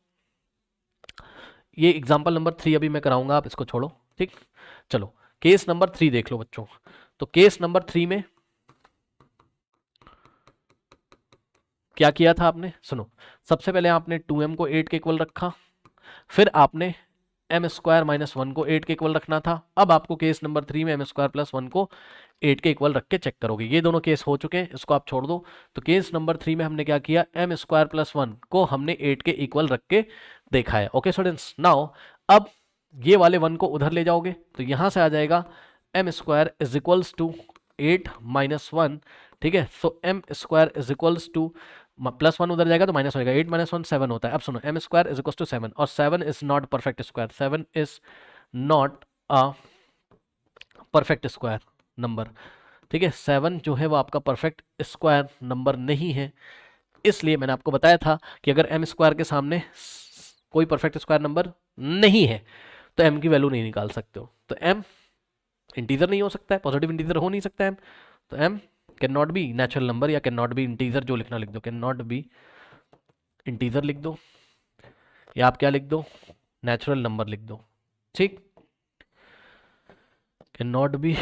ये एग्जांपल नंबर 3 अभी मैं कराऊंगा, आप इसको छोड़ो, ठीक। चलो केस नंबर 3 देख लो बच्चों। तो केस नंबर 3 में क्या किया था आपने, सुनो सबसे पहले आपने 2m को 8 के इक्वल रखा, फिर आपने एम स्क्वायर माइनस 1 को 8 के इक्वल रखना था। अब आपको केस नंबर 3 में एम स्क्वायर प्लस 1 को 8 के इक्वल रख के चेक करोगे, ये दोनों केस हो चुके हैं, इसको आप छोड़ दो। तो केस नंबर 3 में हमने क्या किया, एम स्क्वायर प्लस 1 को हमने 8 के इक्वल रख के देखा है। ओके स्टूडेंट्स, नाउ अब ये वाले 1 को उधर ले जाओगे तो यहां से आ जाएगा M square is equals to 8 minus 1, ठीक है। So M square is equals to plus 1 उधर जाएगा तो माइनस होगा, 8 माइनस 1 7 होता है। अब सुनो m square is equal to 7, और 7 is not perfect square, 7 is not a perfect square number, ठीक है। 7 जो है वो आपका परफेक्ट स्क्वायर नंबर नहीं है, इसलिए मैंने आपको बताया था कि अगर एम स्क्वायर के सामने कोई परफेक्ट स्क्वायर नंबर नहीं है तो m की वैल्यू नहीं निकाल सकते हो। तो m इंटीजर नहीं हो सकता है, पॉजिटिव इंटीजर हो नहीं सकता है m। तो m can not be natural number या कैन नॉट बी इंटीजर, जो लिखना लिख दो, कैन नॉट बी इंटीजर लिख दो, या आप क्या लिख दो, नेचुरल नंबर लिख दो। ठीक, can not be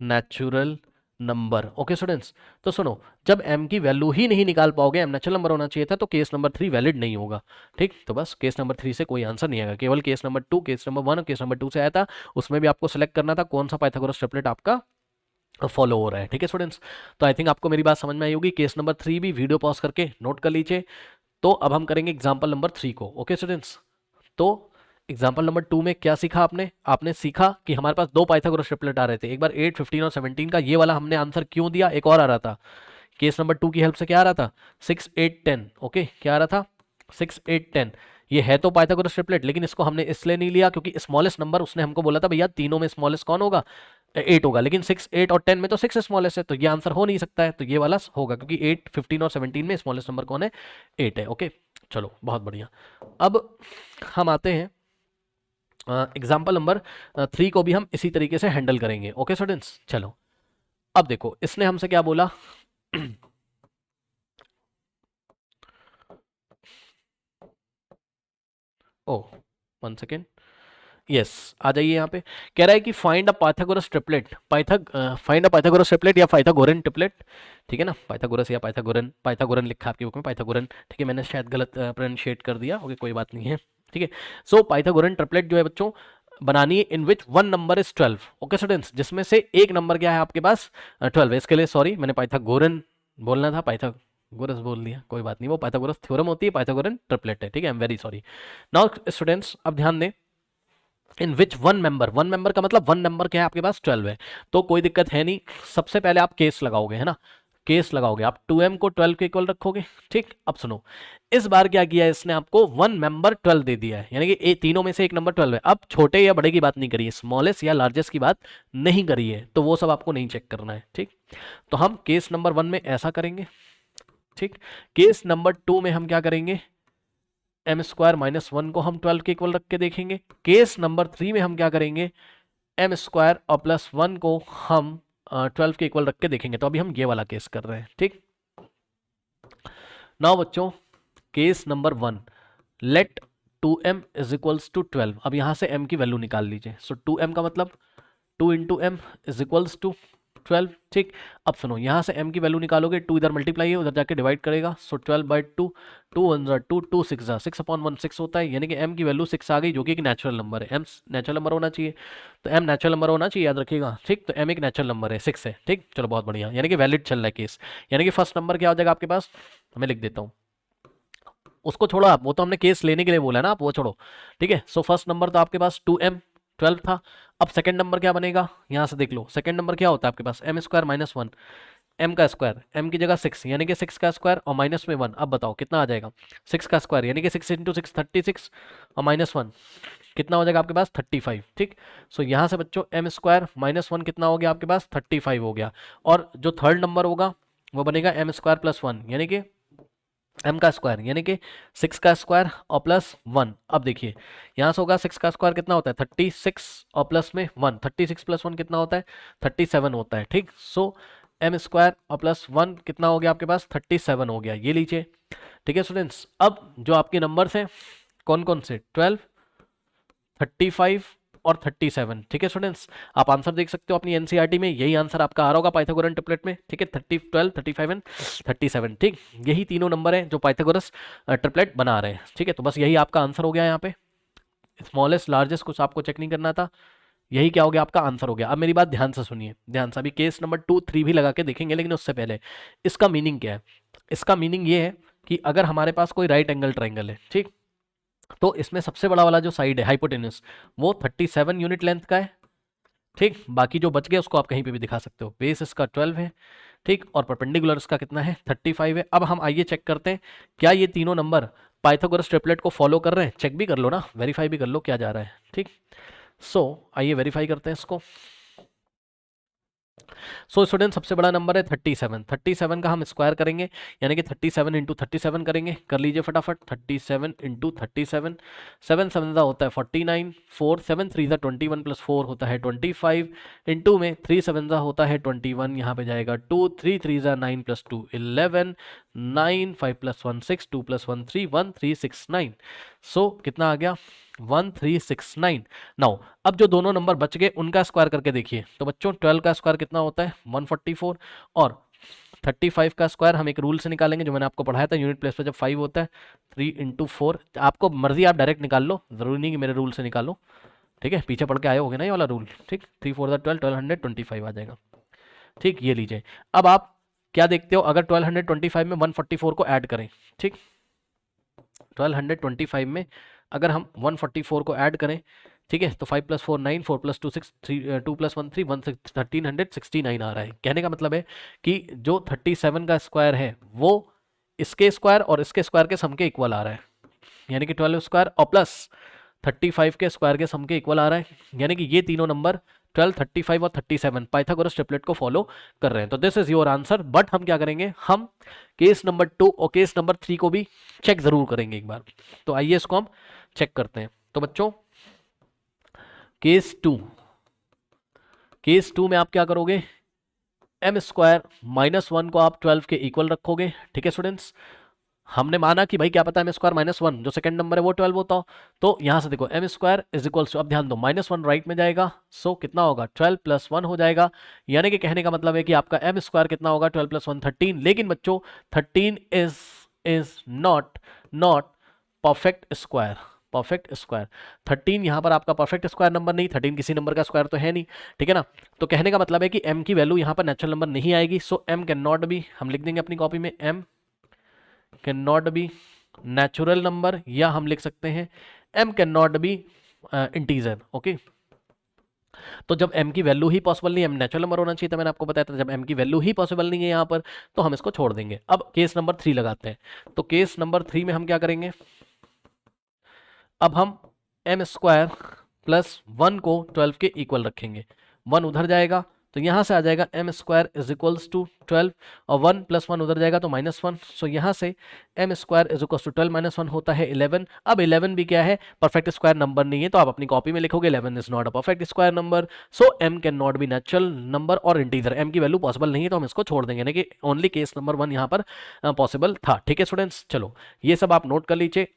natural number. Okay students, तो सुनो, जब m की वैल्यू ही नहीं निकाल पाओगे, m नेचुरल नंबर होना चाहिए था, तो केस नंबर 3 वैलिड नहीं होगा। ठीक, तो बस केस नंबर 3 से कोई आंसर नहीं आएगा, केवल केस नंबर 2, केस नंबर 1 और केस नंबर 2 से आया था। उसमें भी आपको सेलेक्ट करना था कौन सा पाइथागोरस ट्रिपलेट आपका फॉलो हो रहा है। ठीक है स्टूडेंट्स, तो आई थिंक आपको मेरी बात समझ में आई होगी। केस नंबर 3 भी वीडियो पॉज करके नोट कर लीजिए। तो अब हम करेंगे एग्जाम्पल नंबर 3 को। ओके स्टूडेंट्स, तो एग्जाम्पल नंबर 2 में क्या सीखा आपने? आपने सीखा कि हमारे पास दो पाइथागोरस ट्रिपलेट आ रहे थे, एक बार 8, 15 और 17 का। ये वाला हमने आंसर क्यों दिया? एक और आ रहा था केस नंबर 2 की हेल्प से, क्या आ रहा था? 6, 8, 10। ओके, क्या आ रहा था? 6, 8, 10। ये है तो पाइथागोरस ट्रिपलेट, लेकिन इसको हमने इसलिए नहीं लिया क्योंकि स्मॉलेस्ट नंबर उसने हमको बोला था भैया तीनों में स्मॉलेस्ट कौन होगा? 8 होगा। लेकिन 6, 8 और 10 में तो 6 स्मॉलेस्ट है, तो ये आंसर हो नहीं सकता है, तो ये वाला होगा क्योंकि 8, 15 और 17 में स्मॉलेस्ट नंबर कौन है? 8 है। ओके, चलो बहुत बढ़िया। अब हम आते हैं एग्जाम्पल नंबर 3 को भी हम इसी तरीके से हैंडल करेंगे। ओके स्टूडेंट्स, चलो अब देखो इसने हमसे क्या बोला। ओ, 1 सेकेंड, यस, आ जाइए यहाँ पे। कह रहा है कि find a Pythagoras triplet, find a Pythagoras triplet या पाइथागोरन ट्रिपलेट। ठीक है ना, पाइथागोरस या पाइथागोरन, पाइथागोरन लिखा है आपकी बुक में, पाइथागोरन। ठीक है, मैंने शायद गलत प्रोनाउंशिएट कर दिया। ओके, कोई बात नहीं है। ठीक है, सो पाइथागोरन ट्रिपलेट जो है बच्चों बनानी है, in which one number is 12। Okay students, जिसमें से एक नंबर क्या है आपके पास? 12 है। इसके लिए सॉरी, मैंने पाइथागोरन बोलना था, पाइथागोरस बोल दिया, कोई बात नहीं, वो पाइथागोरस थ्योरम होती है, पाइथागोरन ट्रिपलेट है। ठीक है, I am very sorry. Now students अब ध्यान दें, इन विच वन मेंबर का मतलब वन नंबर क्या है आपके पास? 12 है। तो कोई दिक्कत है नहीं, सबसे पहले आप केस लगाओगे, है ना, केस लगाओगे आप, 2m को 12 के इक्वल रखोगे। ठीक, अब सुनो, इस बार क्या किया है इसने, आपको वन मेंबर 12 दे दिया है, यानी कि तीनों में से एक नंबर 12 है। अब छोटे या बड़े की बात नहीं करिए, स्मॉलेस्ट या लार्जेस्ट की बात नहीं करिए, तो वो सब आपको नहीं चेक करना है। ठीक, तो हम केस नंबर 1 में ऐसा करेंगे। ठीक, केस नंबर 2 में हम क्या करेंगे? एम स्क्वायर माइनस 1 को हम 12 के इक्वल रख के देखेंगे। केस नंबर 3 में हम क्या करेंगे? एम स्क्वायर और प्लस 1 को हम 12 के इक्वल रख के देखेंगे। तो अभी हम ये वाला केस कर रहे हैं। ठीक, नाउ बच्चों, case number 1, let 2m is equals to 12। अब यहां से m की वैल्यू निकाल लीजिए। सो 2m का मतलब 2 into m is equals to 12। ठीक, अब सुनो, यहां से m की वैल्यू निकालोगे, 2 इधर मल्टीप्लाई है, उधर जाके डिवाइड करेगा। सो 12/2, 2 1 ज़ा 2, 2 6 ज़ा 6/1 6 होता है, यानी कि m की वैल्यू 6 आ गई, जो कि एक नेचुरल नंबर है। m नेचुरल नंबर होना चाहिए, तो m नेचुरल नंबर होना चाहिए, याद रखिएगा। ठीक, तो m एक नेचुरल नंबर है, 6 है। ठीक, चलो बहुत बढ़िया, यानी कि वैलिड चल रहा है केस। यानी कि फर्स्ट नंबर क्या हो जाएगा आपके पास? मैं लिख देता हूँ, उसको छोड़ो आप, वो तो हमने केस लेने के लिए बोला ना, आप वो छोड़ो। ठीक है, सो फर्स्ट नंबर तो आपके पास 2m 12 था। अब सेकंड नंबर क्या बनेगा? यहां से देख लो, सेकंड नंबर क्या होता है आपके पास? एम स्क्वायर माइनस 1, एम का स्क्वायर, एम की जगह 6, यानी कि 6 का स्क्वायर और माइनस में 1। अब बताओ कितना आ जाएगा? 6 का स्क्वायर यानी कि 6 इंटू 6 36 और माइनस 1 कितना हो जाएगा आपके पास? 35। ठीक, सो यहाँ से बच्चों एम स्क्वायर माइनस 1 कितना हो गया आपके पास? 35 हो गया। और जो थर्ड नंबर होगा वो बनेगा एम स्क्वायर प्लस 1, यानी कि m का स्क्वायर, यानी कि 6 का स्क्वायर और प्लस 1। अब देखिए यहाँ से होगा 6 का स्क्वायर कितना होता है? 36 और प्लस में 1, 36 प्लस 1 कितना होता है? 37 होता है। ठीक, सो एम स्क्वायर और प्लस 1 कितना हो गया आपके पास? 37 हो गया, ये लीजिए। ठीक है स्टूडेंट्स, अब जो आपके नंबर्स हैं कौन कौन से? 12, 35 और 37। ठीक है स्टूडेंट्स, आप आंसर देख सकते हो अपनी एनसीईआरटी में, यही आंसर आपका आ रहा होगा पाइथागोरन ट्रिपलेट में। ठीक है, 30, 12, 35 एंड 37। ठीक, यही तीनों नंबर हैं जो पाइथागोरस ट्रिपलेट बना रहे हैं। ठीक है, तो बस यही आपका आंसर हो गया। यहाँ पे स्मॉलेस्ट लार्जेस्ट कुछ आपको चेक नहीं करना था, यही क्या हो गया आपका आंसर हो गया। अब मेरी बात ध्यान से सुनिए, ध्यान से, अभी केस नंबर 2, 3 भी लगा के देखेंगे, लेकिन उससे पहले इसका मीनिंग क्या है? इसका मीनिंग ये है कि अगर हमारे पास कोई राइट एंगल ट्राइंगल है, ठीक, तो इसमें सबसे बड़ा वाला जो साइड है हाइपोटेन्यूस, वो 37 यूनिट लेंथ का है। ठीक, बाकी जो बच गया उसको आप कहीं पे भी दिखा सकते हो। बेस इसका 12 है, ठीक, और परपेंडिकुलर इसका कितना है? 35 है। अब हम आइए चेक करते हैं क्या ये तीनों नंबर पाइथागोरस ट्रिपलेट को फॉलो कर रहे हैं। चेक भी कर लो ना, वेरीफाई भी कर लो क्या जा रहा है। ठीक, सो आइए वेरीफाई करते हैं इसको। सो स्टूडेंट सबसे बड़ा नंबर है 37। 37 का हम स्क्वायर करेंगे, यानी कि 37 इंटू 37 करेंगे। कर लीजिए फटाफट, 37 इंटू 37, 7 7 होता है 49, 4 7 3 21 प्लस 4 होता है 25, इंटू में 3 7 होता है 21, यहाँ पे जाएगा 2, 3 3 9 प्लस 2 11, 9 5 प्लस 1 6, 2 प्लस 1 3, 1369। सो कितना आ गया 1369। नाउ अब जो दोनों नंबर बच गए उनका स्क्वायर करके देखिए। तो बच्चों 12 का स्क्वायर कितना होता है 144, और 35 का स्क्वायर हम एक रूल से निकालेंगे जो मैंने आपको पढ़ाया था यूनिट प्लेस पे जब 5 होता है। 3 इंटू 4, आपको मर्जी आप डायरेक्ट निकाल लो, जरूरी नहीं कि मेरे रूल से निकालो, ठीक है, पीछे पढ़ के आए होगे ना ये वाला रूल, ठीक। 3 4 12, 1225 आ जाएगा, ठीक। ये लीजिए, अब आप क्या देखते हो, अगर 1225 में 144 को ऐड करें, ठीक, 1225 में अगर हम 144 को ऐड करें, ठीक है, तो 5 प्लस 4 9, 4 प्लस 2 6, 3 2 प्लस 1 3, 1369 आ रहा है। कहने का मतलब है कि जो 37 का स्क्वायर है वो इसके स्क्वायर और इसके स्क्वायर के सम के इक्वल आ रहा है, यानी कि 12 स्क्वायर और प्लस 35 के स्क्वायर के सम के इक्वल आ रहा है, यानी कि ये तीनों नंबर 12 35 और 37 पाइथागोरस ट्रिपलेट को फॉलो कर रहे हैं। तो this is your answer. But हम क्या करेंगे, हम केस नंबर 2 और केस नंबर 3 को भी चेक जरूर करेंगे एक बार। तो आइए इसको हम चेक करते हैं। तो बच्चों केस टू में आप क्या करोगे, एम स्क्वायर -1 को आप 12 के इक्वल रखोगे, ठीक है स्टूडेंट्स। हमने माना कि भाई क्या पता है एम स्क्वायर -1 जो सेकंड नंबर है वो 12 होता हो, तो यहां से देखो m square is equals to, अब ध्यान दो -1 राइट में जाएगा, सो कितना होगा 12 प्लस 1 हो जाएगा, यानी कि कहने का मतलब है कि आपका एम स्क्वायर कितना होगा 12 प्लस 1 13। लेकिन बच्चों 13 is not perfect square. Perfect square 13 यहां पर आपका परफेक्ट स्क्वायर नंबर नहीं, 13 किसी नंबर का स्क्वायर तो है नहीं, ठीक है ना। तो कहने का मतलब है कि m की वैल्यू यहां पर नेचुरल नंबर नहीं आएगी, सो m कैन नॉट बी, हम लिख देंगे अपनी कॉपी में m can not be natural number, या हम लिख सकते हैं m can not B integer, okay. तो जब m की वैल्यू ही पॉसिबल नहीं है, m नेचुरल नंबर होना चाहिए था, मैंने आपको बताया था, जब m की वैल्यू ही पॉसिबल नहीं है यहाँ पर तो हम इसको छोड़ देंगे। अब केस नंबर 3 लगाते हैं। तो केस नंबर 3 में हम क्या करेंगे, अब हम एम स्क्वायर प्लस 1 को 12 के इक्वल रखेंगे, 1 उधर जाएगा तो यहां से आ जाएगा M square is equals to 12, और 1 प्लस 1 उधर जाएगा तो -1, सो यहां से m square is equals to 12 -1 होता है 11। अब 11 भी क्या है, परफेक्ट स्क्वायर नंबर नहीं है, तो आप अपनी कॉपी में लिखोगे 11 is not a perfect square number, so m can not be natural number और इंटीजर, एम की वैल्यू पॉसिबल नहीं है तो हम इसको छोड़ देंगे, यानी कि ओनली केस नंबर 1 यहाँ पर पॉसिबल था, ठीक है स्टूडेंट्स। चलो ये सब आप नोट कर लीजिए।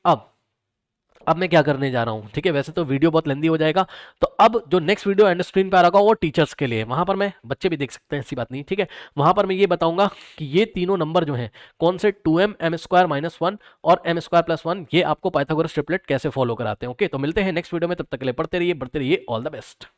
अब मैं क्या करने जा रहा हूं, ठीक है, वैसे तो वीडियो बहुत लेंदी हो जाएगा, तो अब जो नेक्स्ट वीडियो एंड स्क्रीन पे आ रहा होगा वो टीचर्स के लिए, वहां पर मैं, बच्चे भी देख सकते हैं ऐसी बात नहीं, ठीक है, वहां पर मैं ये बताऊंगा कि ये तीनों नंबर जो हैं कौन से 2m m स्क्वायर -1 और m स्क्वायर प्लस 1 ये आपको पाइथागोरस ट्रिपलेट कैसे फॉलो कराते हैं। ओके, तो मिलते हैं नेक्स्ट वीडियो में, तब तक के लिए पढ़ते रहिए, बढ़ते रहिए, ऑल द बेस्ट।